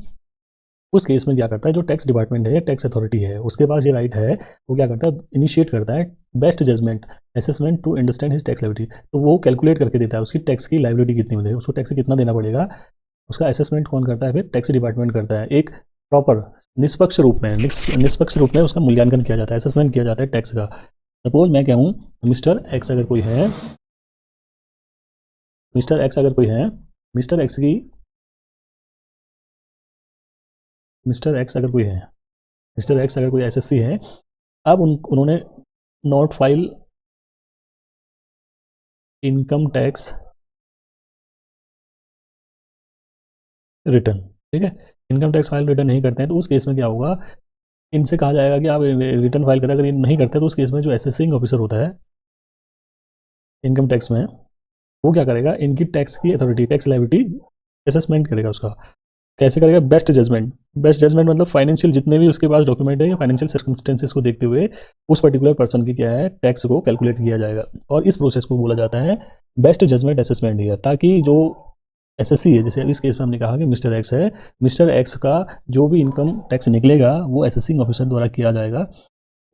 उस केस में क्या करता है, जो टैक्स डिपार्टमेंट है, टैक्स अथॉरिटी है, उसके पास ये राइट है, वो क्या करता है, इनिशिएट करता है best judgment assessment to understand his tax liability. तो वो कैलकुलेट करके देता है उसकी टैक्स की लाइबिलिटी कितनी मिलेगी, उसको टैक्स कितना देना पड़ेगा, उसका असेसमेंट कौन करता है, फिर टैक्स डिपार्टमेंट करता है। एक प्रॉपर निष्पक्ष रूप में उसका मूल्यांकन किया जाता है, असेसमेंट किया जाता है टैक्स का। सपोज मैं कहूँ मिस्टर एक्स अगर कोई है, मिस्टर एक्स अगर कोई है, मिस्टर एक्स की मिस्टर एक्स अगर कोई है, मिस्टर एक्स अगर कोई एसएससी है, अब उन्होंने not file income tax return, ठीक है, इनकम टैक्स फाइल रिटर्न नहीं करते हैं, तो उस केस में क्या होगा, इनसे कहा जाएगा कि आप रिटर्न फाइल करें। अगर ये नहीं करते तो उस केस में जो असेसिंग ऑफिसर होता है इनकम टैक्स में, वो क्या करेगा, इनकी टैक्स की अथॉरिटी, टैक्स लायबिलिटी असेसमेंट करेगा उसका। कैसे करेगा, बेस्ट जजमेंट। बेस्ट जजमेंट मतलब फाइनेंशियल जितने भी उसके पास डॉक्यूमेंट है या फाइनेंशियल सर्कमस्टेंसेस को देखते हुए उस पर्टिकुलर पर्सन की क्या है, टैक्स को कैलकुलेट किया जाएगा, और इस प्रोसेस को बोला जाता है बेस्ट जजमेंट असेसमेंट है। ताकि जो एसएससी है, जैसे इस केस में हमने कहा कि मिस्टर एक्स है, मिस्टर एक्स का जो भी इनकम टैक्स निकलेगा वो असेसिंग ऑफिसर द्वारा किया जाएगा,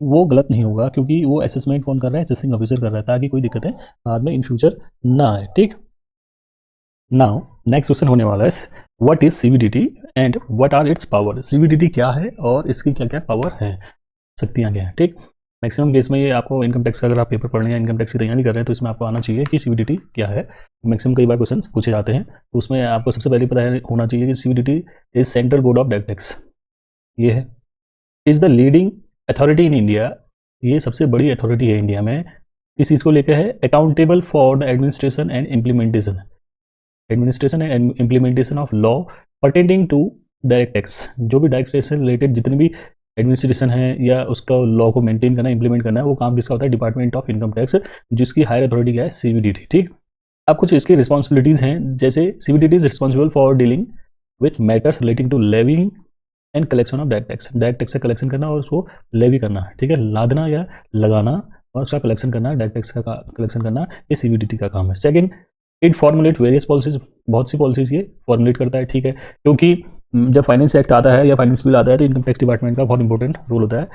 वो गलत नहीं होगा, क्योंकि वो असेसमेंट कौन कर रहा है, असेसिंग ऑफिसर कर रहा है, ताकि कोई दिक्कतें बाद में इन फ्यूचर ना आए। ठीक, नाउ नेक्स्ट क्वेश्चन होने वाला है, what is CBDT and what are its power. CBDT क्या है और इसकी क्या क्या पावर है, शक्तियाँ क्या हैं। ठीक, मैक्सिमम केस में ये आपको इनकम टैक्स का, अगर आप पेपर पढ़ रहे हैं, इनकम टैक्स की तैयारी कर रहे हैं, तो इसमें आपको आना चाहिए कि सीबीडीटी क्या है। मैक्सिमम कई बार क्वेश्चन पूछे जाते हैं, तो उसमें आपको सबसे पहले पता होना चाहिए कि CBDT is central board of direct tax. ये है, is the leading authority in India ये सबसे बड़ी अथॉरिटी है इंडिया में, इस चीज़ को लेकर है accountable for the administration and implementation of law pertaining to direct tax. जो भी डायरेक्ट टैक्स से रिलेटेड जितने भी एडमिनिस्ट्रेशन है या उसका लॉ को मेंटेन करना, इंप्लीमेंट करना है, वो काम किसका होता है? डिपार्टमेंट ऑफ इनकम टैक्स, जिसकी हायर अथॉरिटी क्या है? CBDT। ठीक, अब कुछ इसकी रिस्पॉन्सिबिलिटीज़ हैं, जैसे CBDT is responsible for dealing with matters relating to levying and collection of direct tax. Direct tax का कलेक्शन करना और उसको लेवी करना, ठीक है, लादना या लगाना और उसका कलेक्शन करना, डायरेक्ट टैक्स का कलेक्शन करना, ये CBDT का काम है। Second, it formulate various policies, बहुत सी पॉलिसीज ये फॉर्मुलेट करता है, ठीक है, क्योंकि जब फाइनेंस एक्ट आता है या फाइनेंस बिल आता है तो इनकम टैक्स डिपार्टमेंट का बहुत इंपॉर्टेंट रोल होता है।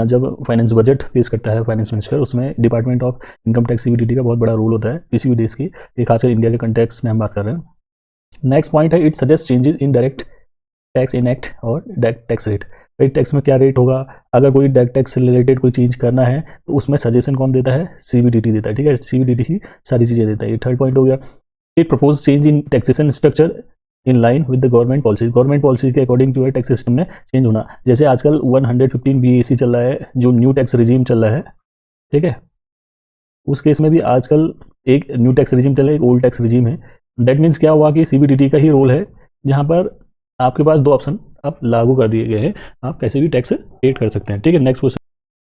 जब फाइनेंस बजट पेश करता है फाइनेंस मिनिस्टर, उसमें department of income tax CBDT का बहुत बड़ा रोल होता है किसी भी देश की, ये खासकर इंडिया के कंटेक्स में हम बात कर रहे हैं। नेक्स्ट पॉइंट है, it suggest changes in direct tax in act और डायरेक्ट टैक्स रेट। भाई टैक्स में क्या रेट होगा, अगर कोई डायरेक्ट टैक्स से रिलेटेड कोई चीज़ करना है तो उसमें सजेशन कौन देता है? CBDT देता है, ठीक है, CBDT ही सारी चीज़ें देता है। ये थर्ड पॉइंट हो गया। It propose change in taxation structure in line with the government policy के अकॉर्डिंग टू टैक्स सिस्टम में चेंज होना। जैसे आजकल 115 BAC चल रहा है, जो न्यू टैक्स रिजीम चल रहा है, ठीक है, उस केस में भी आजकल एक न्यू टैक्स रिजीम चल रहा है, एक ओल्ड टैक्स रिजीम है। दैट मीन्स क्या हुआ कि CBDT का ही रोल है, जहाँ पर आपके पास दो ऑप्शन अब लागू कर दिए गए हैं, आप कैसे भी टैक्स पेड कर सकते हैं, ठीक है। Next question,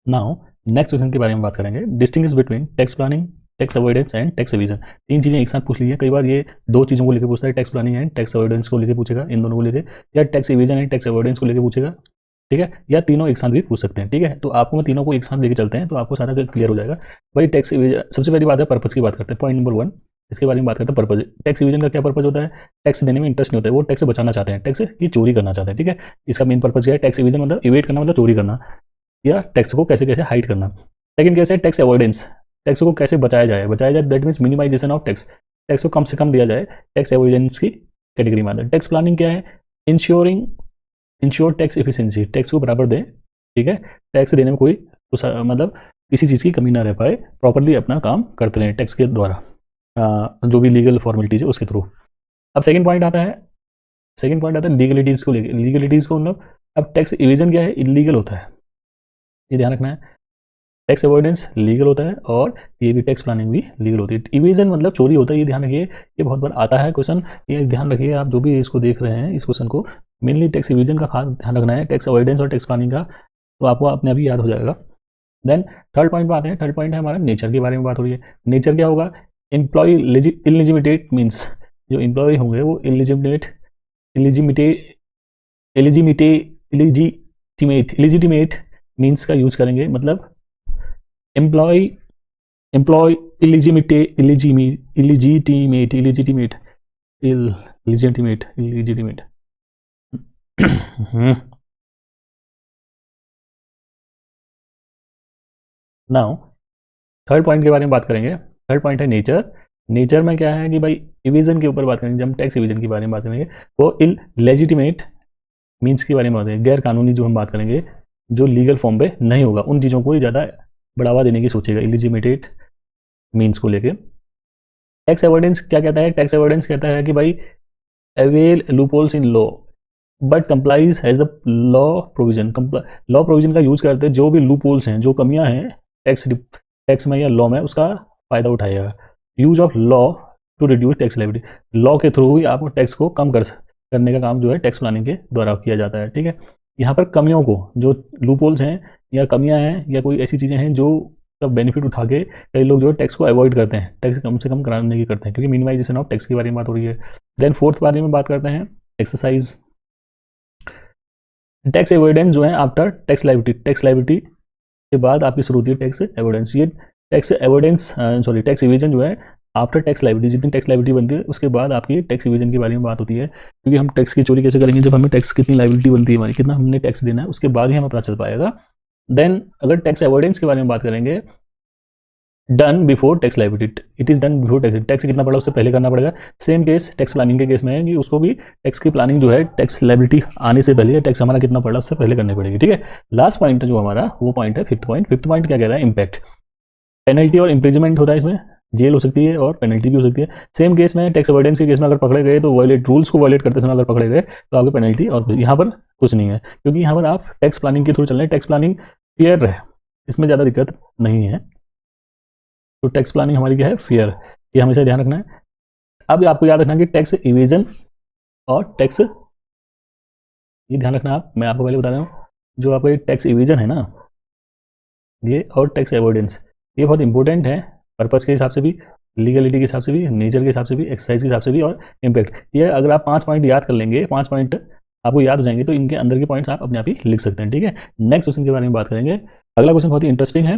now next question के बारे में बात करेंगे, distinguish between tax planning, tax avoidance and tax Avision. तीन चीज़ें एक साथ पूछ ली है, कई बार ये दो चीज़ों को लेकर पूछता है, tax planning and tax avoidance को लेकर पूछेगा, इन दोनों को लेकर, या tax Avision and tax avoidance को लेकर पूछेगा, ठीक है, या तीनों एक साथ भी पूछ सकते हैं, ठीक है। तो आपको मैं तीनों को एक साथ लेके चलते हैं तो आपको सारा क्लियर हो जाएगा। भाई टैक्स एविजन, सबसे पहली बात है पर्पज़ की बात करते हैं, पॉइंट नंबर 1 इसके बारे में बात करते हैं, पर्पज़। टैक्स एविजन का क्या पर्पज़ होता है? टैक्स देने में इंटरेस्ट नहीं होता है, वो टैक्स से बचाना चाहते हैं, टैक्स की चोरी करना चाहते हैं, ठीक है। इसका मेन पर्पज़ क्या है? टैक्स एविजन मतलब इवेट करना, मतलब चोरी करना, या टैक्स को कैसे कैसे हाइड करना। सेकंड केस है टैक्स अवॉइडेंस, टैक्स को कैसे बचाया जाए, that means minimization of tax, tax को कम से कम दिया जाए, टैक्स अवॉइडेंस की कैटेगरी में आता है। टैक्स प्लानिंग क्या है? इंश्योर टैक्स एफिशिएंसी, टैक्स को बराबर दें, ठीक है, टैक्स देने में कोई मतलब किसी चीज़ की कमी ना रह पाए, प्रॉपरली अपना काम करते रहें टैक्स के द्वारा, जो भी लीगल फॉर्मेलिटीज़ है उसके थ्रू। अब सेकंड पॉइंट आता है लीगलिटीज़ को लेकर। लीगलिटीज़ को मतलब, अब टैक्स इवेजन क्या है? इलीगल होता है, ये ध्यान रखना है। टैक्स अवॉइडेंस लीगल होता है और ये भी टैक्स प्लानिंग भी लीगल होती है। इवेजन मतलब चोरी होता है, ये ध्यान रखिए, ये बहुत बार आता है क्वेश्चन, ये ध्यान रखिए आप जो भी इसको देख रहे हैं इस क्वेश्चन को, मेनली टैक्स इवेजन का खास ध्यान रखना है, टैक्स अवॉइडेंस और टैक्स प्लानिंग का तो आपको अपने अभी याद हो जाएगा। देन थर्ड पॉइंट पे आते हैं, थर्ड पॉइंट है हमारा नेचर के बारे में बात हो रही है। नेचर क्या होगा? एम्प्लॉय इलिजिमिटेट मीन्स, जो एम्प्लॉय होंगे वो इलिजिटिमेट मीन्स का यूज करेंगे, मतलब employ illegitimate now third point के बारे में बात करेंगे। थर्ड पॉइंट है नेचर में क्या है कि भाई इविजन के ऊपर बात करेंगे, जब हम टैक्स इविजन के बारे में बात करेंगे वो इलेजिटिमेट मीन्स के बारे में बात करेंगे, गैर कानूनी जो हम बात करेंगे, जो लीगल फॉर्म पे नहीं होगा, उन चीज़ों को ही ज़्यादा बढ़ावा देने की सोचेगा इलिजिमेटेड मीन्स को लेके। टैक्स अवॉइडेंस क्या कहता है? टैक्स अवॉइडेंस कहता है कि भाई avail loopholes in law but complies has the law provision, law provision का यूज करते जो भी लूपहोल्स हैं, जो कमियां हैं टैक्स में या लॉ में, उसका फ़ायदा उठाएगा। Use of law to reduce tax liability, law के थ्रू ही आपको टैक्स को कम करने का काम जो है टैक्स प्लानिंग के द्वारा किया जाता है, ठीक है। यहाँ पर कमियों को, जो लूपहोल्स हैं या कमियां हैं या कोई ऐसी चीज़ें हैं जो का बेनिफिट उठा के कई लोग जो है टैक्स को अवॉइड करते हैं, टैक्स कम से कम कराने की करते हैं, क्योंकि मिनिमाइजेशन ऑफ टैक्स के बारे में बात हो रही है। देन फोर्थ बारे में बात करते हैं एक्सरसाइज टैक्स एवॉइडेंस जो है आफ्टर टैक्स लायबिलिटी के बाद आपकी शुरू होती है टैक्स एवॉइडेंस। ये टैक्स इवेजन जो है आफ्टर टैक्स लायबिलिटी, जितनी टैक्स लायबिलिटी बनती है उसके बाद आपकी टैक्स इवेजन के बारे में बात होती है, क्योंकि हम टैक्स की चोरी कैसे करेंगे? जब हमें टैक्स कितनी लायबिलिटी बनती है हमारी, कितना हमने टैक्स देना है, उसके बाद ही हमें पता चल पाएगा। देन अगर टैक्स अवॉइडेंस के बारे में बात करेंगे, done before tax liability, it is done before tax, tax कितना पड़ा उससे पहले करना पड़ेगा। सेम केस टैक्स प्लानिंग के केस में है कि उसको भी टैक्स की प्लानिंग जो है टैक्स लायबिलिटी आने से पहले, टैक्स हमारा कितना पड़ा उससे पहले करनी पड़ेगी, ठीक है। लास्ट पॉइंट जो हमारा वो पॉइंट है फिफ्थ पॉइंट क्या कह रहा है? इम्पैक्ट, पेनल्टी और इम्प्रिजमेंट होता है इसमें, जेल हो सकती है और पेनल्टी भी हो सकती है। सेम केस में टैक्स अवॉइडेंस के केस में अगर पकड़े गए तो रूल्स को वायलेट करते समय अगर पकड़े गए तो आपकी पेनल्टी, और यहाँ पर कुछ नहीं है, क्योंकि यहाँ पर आप टैक्स प्लानिंग के थ्रू चल रहे हैं, टैक्स प्लानिंग क्लियर है, इसमें ज़्यादा दिक्कत नहीं है। तो टैक्स प्लानिंग हमारी क्या है, फेयर, ये हमेशा ध्यान रखना है। अब आपको याद रखना है कि टैक्स इवेजन और टैक्स, ये ध्यान रखना आप, मैं आपको पहले बता रहा हूँ, जो आपका ये टैक्स इवेजन है ना ये, और टैक्स एवोइडेंस, ये बहुत इंपॉर्टेंट है पर्पज़ के हिसाब से भी, लीगलिटी के हिसाब से भी, नेचर के हिसाब से भी, एक्सरसाइज के हिसाब से भी, और इम्पैक्ट। ये अगर आप 5 पॉइंट याद कर लेंगे, 5 पॉइंट आपको याद हो जाएंगे, तो इनके अंदर के पॉइंट्स आप अपने आप ही लिख सकते हैं। ठीक है, नेक्स्ट क्वेश्चन के बारे में बात करेंगे। अगला क्वेश्चन बहुत ही इंटरेस्टिंग है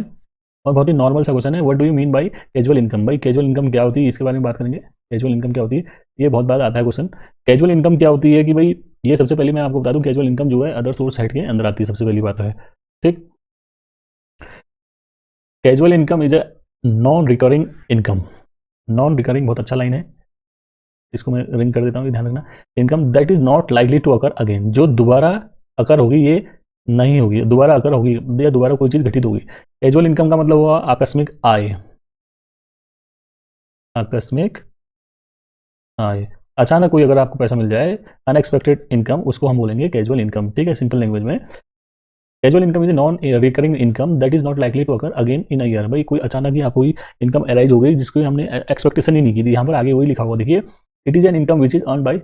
और बहुत ही नॉर्मल सा क्वेश्चन है। What do you mean by casual income? भाई कैजुअल इनकम क्या होती है, इसके बारे में बात करेंगे। कैजुअल इनकम क्या होती है, ये बहुत बार आता है क्वेश्चन। कैजुअल इनकम क्या होती है कि भाई, ये सबसे पहले मैं आपको बता दूं, कैजुअल इनकम जो है अदर सोर्स साइड के अंदर आती है, सबसे पहली बात है। ठीक, casual income is a non recurring income. Non recurring बहुत अच्छा लाइन है, इसको मैं रिंग कर देता हूँ, ध्यान रखना। Income that is not likely to occur again, जो दोबारा अकर होगी, ये नहीं होगी, दोबारा अकर होगी या दोबारा कोई चीज़ घटित होगी। कैजुअल इनकम का मतलब हुआ आकस्मिक आय, आकस्मिक आय, अचानक कोई अगर आपको पैसा मिल जाए, अनएक्सपेक्टेड इनकम, उसको हम बोलेंगे कैजुअल इनकम। ठीक है, सिंपल लैंग्वेज में casual income is non recurring income that is not likely to occur again in a year. भाई कोई अचानक ही आपको कोई इनकम अराइज हो गई जिसको हमने एक्सपेक्टेशन ही नहीं की थी, यहाँ पर आगे वही लिखा हुआ देखिए, it is an income which is earn by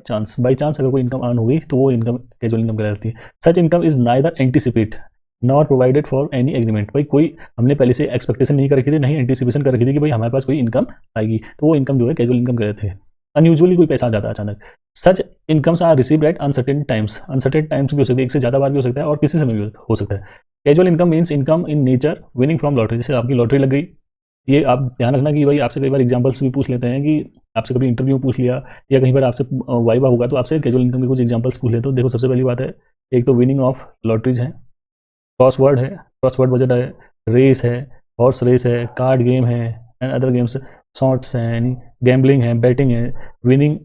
chance अगर कोई इनकम अर्न हो गई तो वो इनकम कैजुअल इनकम कहलाती है। Such income is neither anticipate not provided for any agreement. भाई कोई हमने पहले से एक्सपेक्टेशन नहीं कर रखी थी, नहीं एंटिसिपेशन कर रखी थी कि भाई हमारे पास कोई इनकम आएगी, तो वो इनकम जो है कैजुअल इनकम कहते हैं। अनयूजुअली कोई पैसा आ जाता है अचानक। Such incomes are received at uncertain times, uncertain times भी हो सकते हैं, एक से ज़्यादा बार भी हो सकता है और किसी समय भी हो सकता है। Casual income means income in nature winning from lottery, जैसे आपकी लॉटरी लग गई, ये आप ध्यान रखना कि भाई आपसे कई बार एग्जांपल्स भी पूछ लेते हैं, कि आपसे कभी इंटरव्यू पूछ लिया या कहीं पर आपसे वाइवा होगा तो आपसे कैजुअल इनकम के कुछ एग्जांपल्स पूछ लेते हो। देखो सबसे पहली बात है, एक तो विनिंग ऑफ लॉटरीज है, क्रॉसवर्ड है, क्रॉसवर्ड बजट है, रेस है, हॉर्स रेस है, कार्ड गेम है एंड अदर गेम्स, शॉर्ट्स हैं यानी गैम्बलिंग है, बैटिंग है, winning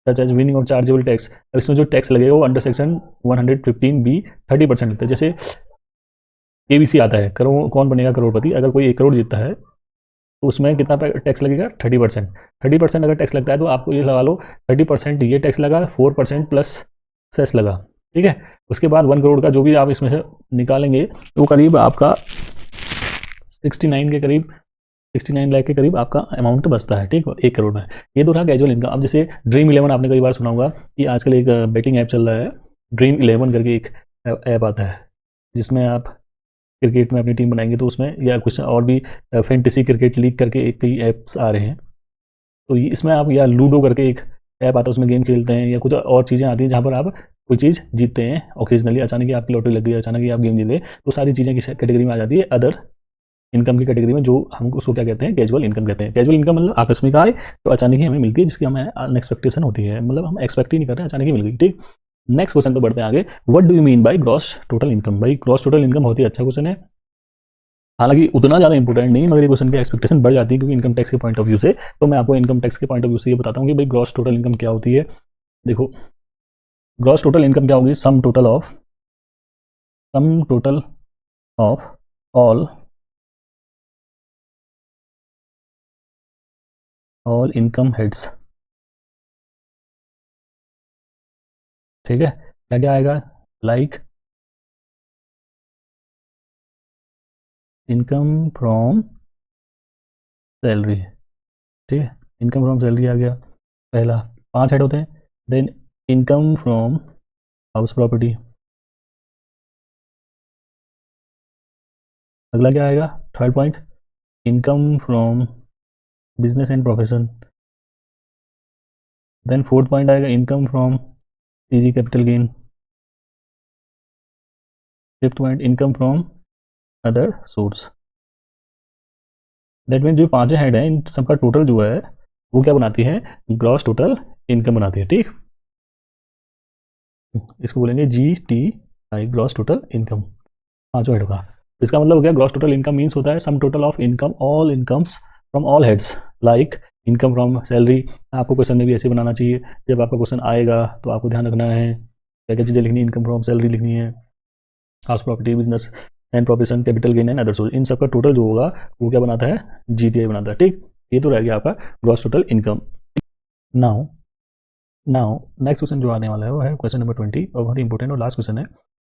such as winning of chargeable tax. अब इसमें जो टैक्स लगेगा वो अंडर सेक्शन 115B 30% लगता है। जैसे केबीसी आता है, करोड़ कौन बनेगा करोड़पति, अगर कोई 1 करोड़ जीतता है तो उसमें कितना टैक्स लगेगा, 30%। 30% अगर टैक्स लगता है तो आपको ये लगा लो 30% ये टैक्स लगा, 4% प्लस सेस लगा। ठीक है, उसके बाद 1 करोड़ का जो भी आप इसमें से निकालेंगे वो करीब आपका 69 के करीब, 69 लाख के करीब आपका अमाउंट बचता है। ठीक, 1 करोड़ में। ये तो रहा कैजुअल इनकम। अब जैसे ड्रीम 11 आपने कई बार सुना होगा कि आजकल एक बेटिंग ऐप चल रहा है, ड्रीम 11 करके एक ऐप आता है, जिसमें आप क्रिकेट में अपनी टीम बनाएंगे तो उसमें, या कुछ और भी फैंटेसी क्रिकेट लीग करके एक कई ऐप्स आ रहे हैं, तो इसमें आप, या लूडो करके एक ऐप आता है उसमें गेम खेलते हैं, या कुछ और चीज़ें आती हैं जहाँ पर आप कोई चीज़ जीतते हैं ओकेजनली, अचानक ही आपकी लॉटरी लग गई, अचानक ही आप गेम जीत गए, तो सारी चीज़ें किस कैटेगरी में आ जाती है, अदर इनकम की कैटेगरी में, जो हम उसको क्या कहते हैं, कैजुअल इनकम कहते हैं। कैजुअल इनकम मतलब आकस्मिक आय तो अचानक ही हमें मिलती है, जिसकी हमें अनएक्सपेक्टेशन होती है, मतलब हम एक्सपेक्ट ही नहीं कर रहे हैं, अचानक ही मिल गई। ठीक, नेक्स्ट क्वेश्चन पे बढ़ते हैं आगे। What do you mean by gross total income? भाई ग्रॉस टोटल इनकम बहुत ही अच्छा क्वेश्चन है, हालांकि उतना ज़्यादा इंपॉर्टेंट नहीं, मगर ये क्वेश्चन की एक्सपेक्टेशन बढ़ जाती है क्योंकि इनकम टैक्स के पॉइंट ऑफ व्यू से। तो मैं आपको इनकम टैक्स के पॉइंट ऑफ व्यू से ये बताता हूँ कि भाई ग्रॉस टोटल इनकम क्या होती है। देखो ग्रॉस टोटल इनकम क्या होगी, sum total of all income heads. ठीक है, क्या क्या आएगा, लाइक इनकम फ्रॉम सैलरी। ठीक है, इनकम फ्रॉम सैलरी आ गया पहला, 5 हेड होते हैं। Then income from house property, अगला क्या आएगा, third point, income from business and profession. Then fourth point आएगा, income from CG capital gain. Fifth point, income from other source. That mean जो 5 हेड हैं, इन सबका टोटल जो है वो क्या बनाती है, ग्रॉस टोटल इनकम बनाती है। ठीक, इसको बोलेंगे GTI, gross total income, 5 head का। इसका मतलब हो गया ग्रॉस टोटल इनकम मीन्स होता है sum total of income all incomes from all heads, like income from salary. आपको क्वेश्चन में भी ऐसे बनाना चाहिए, जब आपका क्वेश्चन आएगा तो आपको ध्यान रखना है क्या क्या चीज़ें लिखनी है, इनकम फ्रॉम सैलरी लिखनी है, house property, business and profession, capital gain and other source, इन सबका टोटल जो होगा वो क्या बनाता है, GTI बनाता है। ठीक, ये तो रह गया आपका gross total income. Now now next question जो आने वाला है वो है क्वेश्चन नंबर 20, और बहुत ही इंपॉर्टेंट और लास्ट क्वेश्चन है।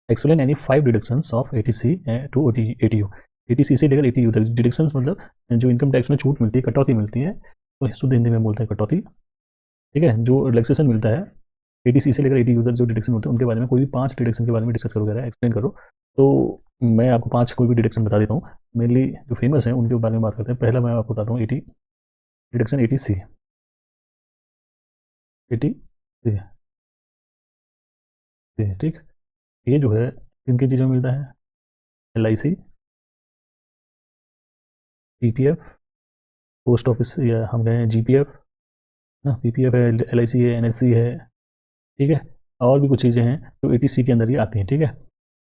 Explain any 5 deductions of ATC to ATU। 80C से लेकर 80U तक डिडक्शंस मतलब जो इनकम टैक्स में छूट मिलती है, कटौती मिलती है, तो शुद्ध हिंदी में बोलते हैं कटौती, ठीक है, जो रिलैक्सेशन मिलता है 80C से लेकर 80U तक जो डिडक्शन होते हैं उनके बारे में कोई भी 5 डिडक्शन के बारे में डिस्कस करो, कह रहा है एक्सप्लेन करो। तो मैं आपको 5 कोई भी डिडक्शन बता देता हूँ, मेनली जो फेमस है उनके बारे में बात करते हैं। पहला मैं आपको बताता हूँ 80 डिडक्शन 80C, 80C, ठीक। ये जो है किन किन चीज़ों में मिलता है, LIC, PPF, पोस्ट ऑफिस या हम कहें GPF ना, PPF है, LIC है, NSC है, ठीक है, और भी कुछ चीज़ें हैं जो 80C के अंदर ही आती हैं, ठीक है।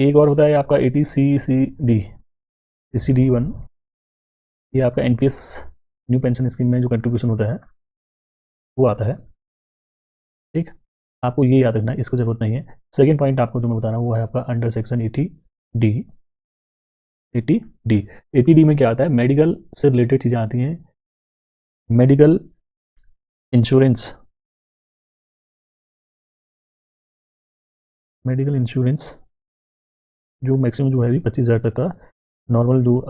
एक और होता है आपका 80CCD, CCD1, ये आपका NPS न्यू पेंशन स्कीम में जो कंट्रीब्यूशन होता है वो आता है, ठीक। आपको ये याद रखना है, इसको जरूरत नहीं है। सेकंड पॉइंट आपको जो मैं बता रहा हूँ वो है आपका under section 80D, 80D, 80D में क्या आता है, मेडिकल से रिलेटेड चीज़ें आती हैं, मेडिकल इंश्योरेंस, मेडिकल इंश्योरेंस जो मैक्सिमम जो है अभी 25,000 तक का, नॉर्मल जो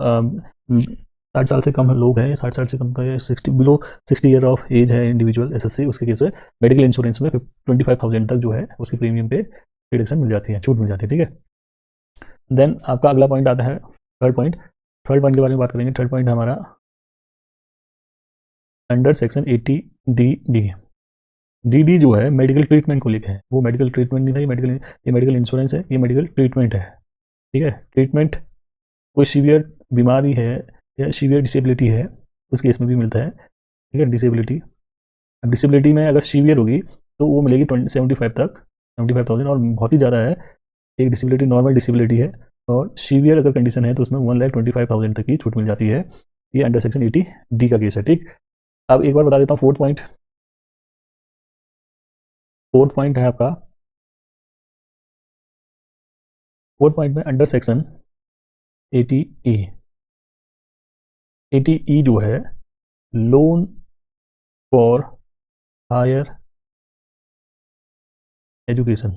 60 साल से कम लोग हैं, 60 साल से कम का, 60 बिलो 60 ईयर ऑफ एज है इंडिविजुअल SSC, उसके केस में मेडिकल इंश्योरेंस में 25,000 तक जो है उसकी प्रीमियम पे रिडक्शन मिल जाती है, छूट मिल जाती है, ठीक है। देन आपका अगला पॉइंट आता है थर्ड पॉइंट, थर्ड पॉइंट के बारे में बात करेंगे। थर्ड पॉइंट हमारा अंडर सेक्शन 80DD, DD जो है मेडिकल ट्रीटमेंट को लिखा है, वो मेडिकल ट्रीटमेंट नहीं है, ये मेडिकल इंश्योरेंस है, ये मेडिकल ट्रीटमेंट है, ठीक है। ट्रीटमेंट कोई सीवियर बीमारी है या सीवियर डिसेबिलिटी है उस केस में भी मिलता है, ठीक है। डिसेबिलिटी, डिसेबिलिटी में अगर सीवियर होगी तो वो मिलेगी 75 तक, 75,000, और बहुत ही ज़्यादा है, एक डिसेबिलिटी नॉर्मल डिसेबिलिटी है और सीवियर अगर कंडीशन है तो उसमें 1,25,000 तक की छूट मिल जाती है। ये अंडर सेक्शन 80D का केस है, ठीक। अब एक बार बता देता हूँ फोर्थ पॉइंट, फोर्थ पॉइंट है आपका, फोर्थ पॉइंट में अंडर सेक्शन 80E, 80E जो है लोन फॉर हायर एजुकेशन,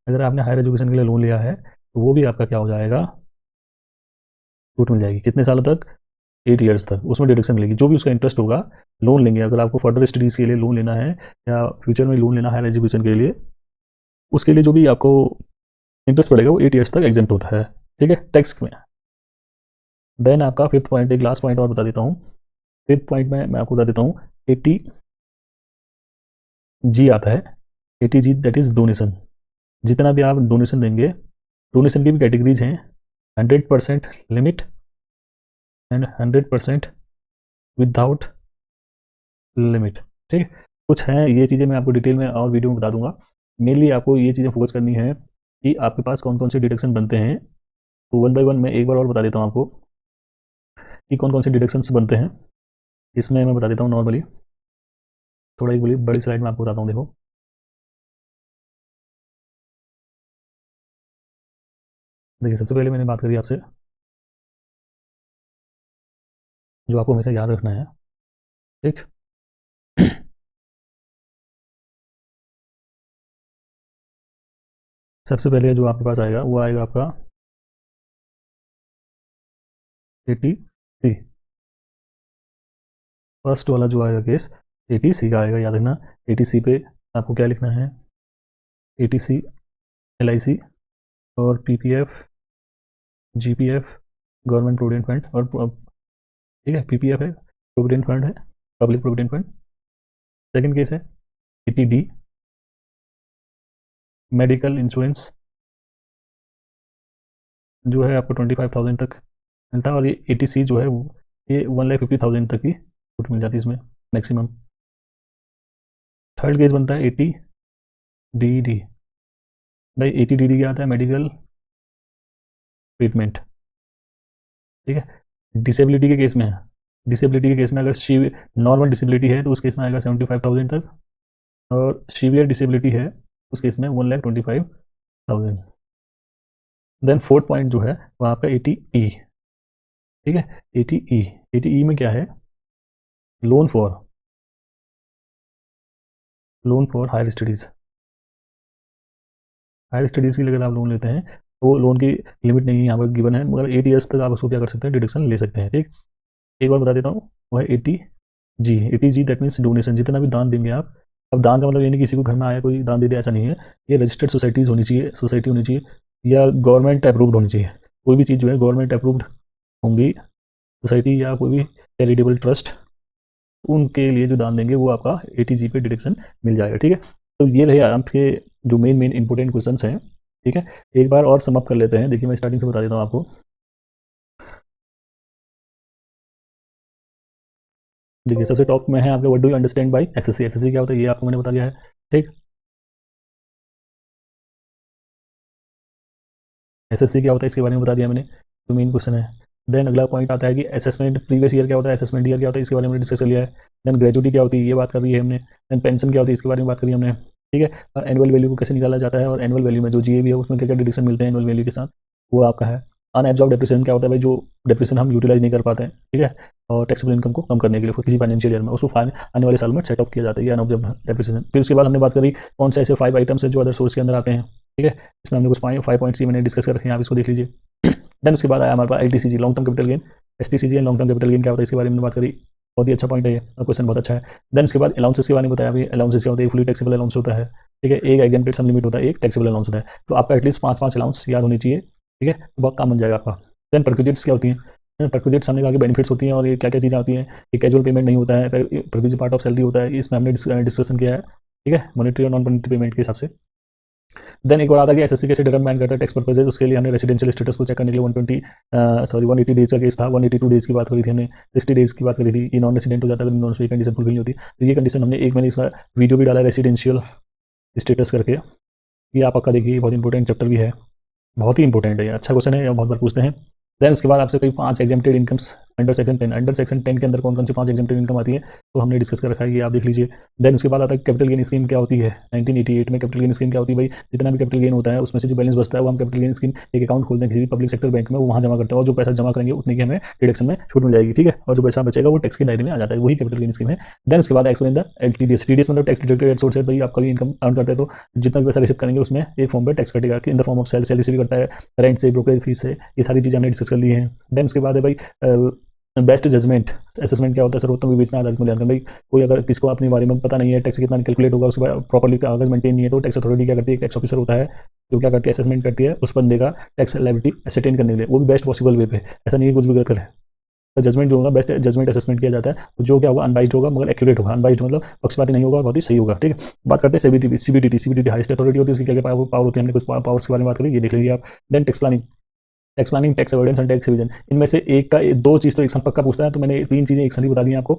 अगर आपने हायर एजुकेशन के लिए लोन लिया है तो वो भी आपका क्या हो जाएगा, छूट मिल जाएगी, कितने सालों तक, 8 ईयर्स तक, उसमें डिडक्शन मिलेगी, जो भी उसका इंटरेस्ट होगा। लोन लेंगे अगर आपको फर्दर स्टडीज़ के लिए लोन लेना है या फ्यूचर में लोन लेना है हायर एजुकेशन के लिए, उसके लिए जो भी आपको इंटरेस्ट पड़ेगा वो 8 ईयर्स तक एग्जेम्प्ट होता है, ठीक है, टैक्स में। देन आपका फिफ्थ पॉइंट, एक लास्ट पॉइंट और बता देता हूँ, फिफ्थ पॉइंट में मैं आपको बता देता हूँ 80G आता है, 80G दैट इज़ डोनेशन, जितना भी आप डोनेशन देंगे, डोनेशन की भी कैटेगरीज हैं, 100% लिमिट एंड 100% विदाउट लिमिट, ठीक। कुछ हैं ये चीज़ें मैं आपको डिटेल में और वीडियो में बता दूंगा, मेनली आपको ये चीज़ें फोकस करनी है कि आपके पास कौन कौन से डिडक्शन बनते हैं। तो वन बाय वन मैं एक बार और बता देता हूँ आपको कि कौन कौन से डिडक्शंस बनते हैं। इसमें मैं बता देता हूँ नॉर्मली, थोड़ा एक बड़ी बड़ी स्लाइड में आपको बताता हूँ, देखो। देखिए सबसे पहले मैंने बात करी आपसे, जो आपको हमेशा याद रखना है, ठीक। सबसे पहले जो आपके पास आएगा वो आएगा आपका 80C, फर्स्ट वाला जो आएगा केस 80C का आएगा, याद रखना। 80C पे आपको क्या लिखना है, 80C LIC और PPF GPF government provident fund, और ठीक है, PPF है प्रोविडेंट फंड है, public provident fund. Second case है 80D मेडिकल इंश्योरेंस, जो है आपको 25,000 तक मिलता है, और ये 80C जो है ये 1,50,000 तक की छूट मिल जाती है इसमें मैक्सिमम। थर्ड केस बनता है 80DD, भाई 80DD क्या आता है, मेडिकल ट्रीटमेंट, ठीक है। डिसेबिलिटी के केस में है, डिसेबिलिटी के केस में अगर नॉर्मल डिसेबिलिटी है तो उस केस में आएगा 75,000 तक, और सीवियर डिसेबिलिटी है उस केस में 1,25,000। देन फोर्थ पॉइंट जो है वो आपका 80E, ठीक है। 80E, 80E में क्या है, loan for, loan for higher studies, higher studies के लिए अगर आप लोन लेते हैं वो लोन की लिमिट नहीं यहाँ पर गिवन है, मगर 8 ईयर्स तक आप उसको क्या कर सकते हैं, डिडक्शन ले सकते हैं। ठीक, एक बार बता देता हूँ, वो है 80G। 80G that means donation, जितना भी दान देंगे आप। अब दान का मतलब ये नहीं किसी को घर में आया कोई दान दे दे, ऐसा नहीं है। ये रजिस्टर्ड सोसाइटीज़ होनी चाहिए, सोसाइटी होनी चाहिए, या गवर्नमेंट अप्रूव्ड होनी चाहिए। कोई भी चीज़ जो है गवर्नमेंट अप्रूव्ड होंगी, सोसाइटी या कोई भी चैरिटेबल ट्रस्ट, उनके लिए जो दान देंगे वो आपका 80G पे डिडक्शन मिल जाएगा। ठीक है, तो ये रहे आपके जो मेन मेन इंपॉर्टेंट क्वेश्चंस हैं। ठीक है, एक बार और सम अप कर लेते हैं। देखिए मैं स्टार्टिंग से बता देता हूँ आपको। देखिए सबसे टॉप में है आपका, what do you understand by SSC. SSC क्या होता है ये आपको मैंने बता दिया है। ठीक, एसएससी क्या होता है इसके बारे में बता दिया मैंने, तो मेन क्वेश्चन है। देन अगला पॉइंट आता है कि असेसमेंट प्रीवियस ईयर क्या होता है, असेसमेंट ईयर क्या होता है, इसके बारे में डिस्कस कर लिया है। देन ग्रेजुटी क्या होती है ये बात कर रही है हमने। देन पेंशन क्या होती है इसके बारे में बात करी हमने। ठीक है, और एनुअल वैल्यू को कैसे निकाला जाता है, और एनुअल वैल्यू में जो जीएबी है उसमें क्या क्या डिडक्शन मिलते हैं एनुअल वैल्यू के साथ, वो आपका है। अनएब्जॉर्ब डेप्रिसिएशन क्या होता है भाई, जो डेप्रिसिएशन हम यूटिलाइज नहीं कर पाते हैं। ठीक है, और टैक्सेबल इनकम को कम करने के लिए किसी फाइनेंशियल ईयर में उसको आने वाले साल में सेटअप किया जाता है, ये अनऑब्जॉर्ब डेप्रिसिएशन। फिर उसके बाद हमने बात करी कौन से ऐसे 5 आइटम्स है जो अदर सोर्स के अंदर आते हैं। ठीक है, इसमें हमने कुछ 5 पॉइंट्स मैंने डिस्कस कर रखे हैं, आप इसको देख लीजिए। देन उसके बाद आया हमारे पास LTCG, long term capital gain. STCG and long term capital gain क्या होता है इसके बारे में बात करी, बहुत ही अच्छा पॉइंट है ये, और क्वेश्चन बहुत अच्छा है। देन उसके बाद अलाउंसेस के बारे में बताया, अभी अलाउंसेस क्या होता है, फुली टैक्सेबल अलाउंस होता है। ठीक है, एक एग्जेम्प्टेड सम लिमिट होता है, एक टैक्सेबल अलाउंस होता है। तो आपका एटलीस्ट 5 अलाउंस याद होनी चाहिए। ठीक है, तो बहुत काम बन जाएगा आपका। देन परक्विजिट्स क्या होती हैं, परक्विजिट्स हमने कहा कि बेनिफिट्स होती हैं, और ये क्या क्या चीज़ें आती हैं। ये कैजुअल पेमेंट नहीं होता है, परक्विजिट पार्ट ऑफ सैलरी होता है, इसमें हमने डिस्कशन किया है। ठीक है, मॉनेटरी और नॉन मॉनेटरी पेमेंट के हिसाब से। देन एक और आता है कि एसएससी कैसे डिटरमाइन करता है टैक्स पर्पजेज, उसके लिए हमने रेसिडेंशियल स्टेटस को चेक करने के लिए 180 डेज का केस था। 182 डेज की बात करी थी हमने, 60 डेज की बात करी थी। ये नॉन रेसिडेंट हो जाता है, नॉन ये कंडीशन फुलफिल नहीं होती। तो ये कंडीशन हमने एक, मैंने इसका वीडियो भी डाला है रेसिडेंशियल स्टेटस करके, ये आप पक्का देखिए, बहुत इंपॉर्टेंट चैप्टर भी है, बहुत ही इंपॉर्टेंट है, अच्छा क्वेश्चन है, बहुत बार पूछते हैं। देन उसके बाद आपसे कोई 5 exempted incomes under section 10, under section 10 के अंदर कौन कौन सी 5 एग्जेम्प्टेड इनकम आती है, तो हमने डिस्कस कर रखा है, ये आप देख लीजिए। देन उसके बाद आता है कैपिटल गेन स्कीम क्या होती है। 1988 में कैपिटल गेन स्कीम क्या होती है भाई, जितना भी कैपिटल गेन होता है उसमें से जो बैलेंस बचता है वो हम कैपिटल गेन स्कीम एक अकाउंट खोलते हैं किसी भी पब्लिक सेक्टर बैंक में, वो वहाँ जमा करते हैं, और जो पैसा जमा करेंगे उतने की हमें डिडक्शन में छूट मिल जाएगी। ठीक है, और जो पैसा बचेगा वो टैक्स की दायरे में आ जाता है, वही कैपिटल गेन स्कीम है। देन उसके बाद एक्सप्लेन द TDS। TDS मतलब टैक्स डिडक्टेड सोर्स है, भाई आप कभी इनकम अर्न करते हैं तो जितना भी पैसा रिसीव करेंगे उसमें एक फॉर्म पे टैक्स कटेगा, in the form of salary से भी कटता है, रेंट से, ब्रोकरेज फीस से, ये सारी चीज़ें हमने डिस्कस कर ली हैं। देन उसके बाद है भाई बेस्ट जजमेंट असेसमेंट क्या होता है, सर्वोत्तम विवेचना आधारित मूल्यांकन। भाई कोई अगर किसको अपने बारे में पता नहीं है, टैक्स कितना कैलकुलेट होगा, उसके बाद प्रॉपर्ली कागज मेंटेन नहीं है, तो टैक्स अथॉरिटी क्या करती है, टैक्स ऑफिसर होता है जो क्या करती है, असेसमेंट करती है उस बंदे का टैक्स लायबिलिटी एसेटेन करने के लिए, वो भी बेस्ट पॉसिबल वे पे। ऐसा नहीं है कुछ भी गलत करे, तो जजमेंट जो होगा बेस्ट जजमेंट असेसमेंट किया जाता है, तो जो क्या होगा अनबाइज्ड होगा मगर एक्यूरेट होगा। अनबाइज्ड मतलब पक्षपाती नहीं होगा, बहुत ही सही होगा। ठीक है, बात करते हैं CBDT हाईएस्ट अथॉरिटी होती है, उसकी क्या क्या पावर होती है, हमने कुछ पावर्स के बारे में बात करी, ये देख लीजिए आप। Then tax planning, tax planning, tax avoidance and tax revision, इनमें से एक का दो चीज़ तो एक साथ पक्का पूछता है, तो मैंने 3 चीज़ें एक साथ ही बता दी हैं आपको।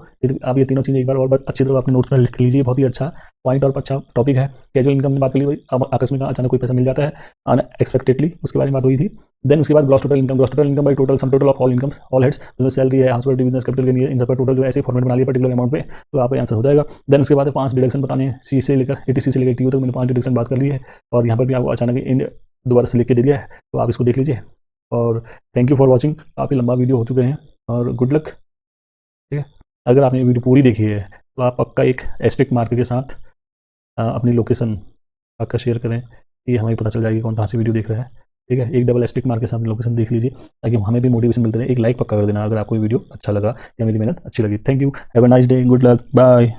आप ये तीनों चीज़ें एक बार और अच्छी तरह अपने नोट्स में लिख लीजिए, बहुत ही अच्छा पॉइंट और अच्छा टॉपिक है। कैजुअल इनकम में बात कर ली भाई, अब आकस्मिक अचानक कोई पैसा मिल जाता है अनएक्सपेक्टेडली, उसके बारे में बात हुई थी। देन उसके बाद gross total income, gross total income by total sum total of all income all heads, जो सैलरी है, हाउस बिजनेस कैपिटल गेन है, इन सब का टोटल जो ऐसे फॉर्मेट बना लिया पर्टिकुलर अमाउंट पे, तो आपका आंसर हो जाएगा। देन उसके बाद 5 डिडक्शन बताने हैं, सी से लेकर 80C से लेकर TU तक मैंने 5 डिडक्शन बात कर ली है, और यहाँ पर भी आपको अचानक दोबारा से लिख के दे दिया है, तो आप इसको देख लीजिए। और थैंक यू फॉर वॉचिंग, काफ़ी लंबा वीडियो हो चुके हैं, और गुड लक। ठीक है, अगर आपने वीडियो पूरी देखी है तो आप पक्का एक एस्टेरिक मार्क के साथ अपनी लोकेशन पक्का शेयर करें, ये हमें पता चल जाएगी कौन कहाँ से वीडियो देख रहा है। ठीक है, एक डबल एस्टेरिक मार्क के साथ लोकेशन देख लीजिए, ताकि हमें भी मोटिवेशन मिलते रहे। एक लाइक पक्का कर देना अगर आपको वीडियो अच्छा लगा या मेरी मेहनत अच्छी लगी। Thank you, have a nice day, good luck, bye.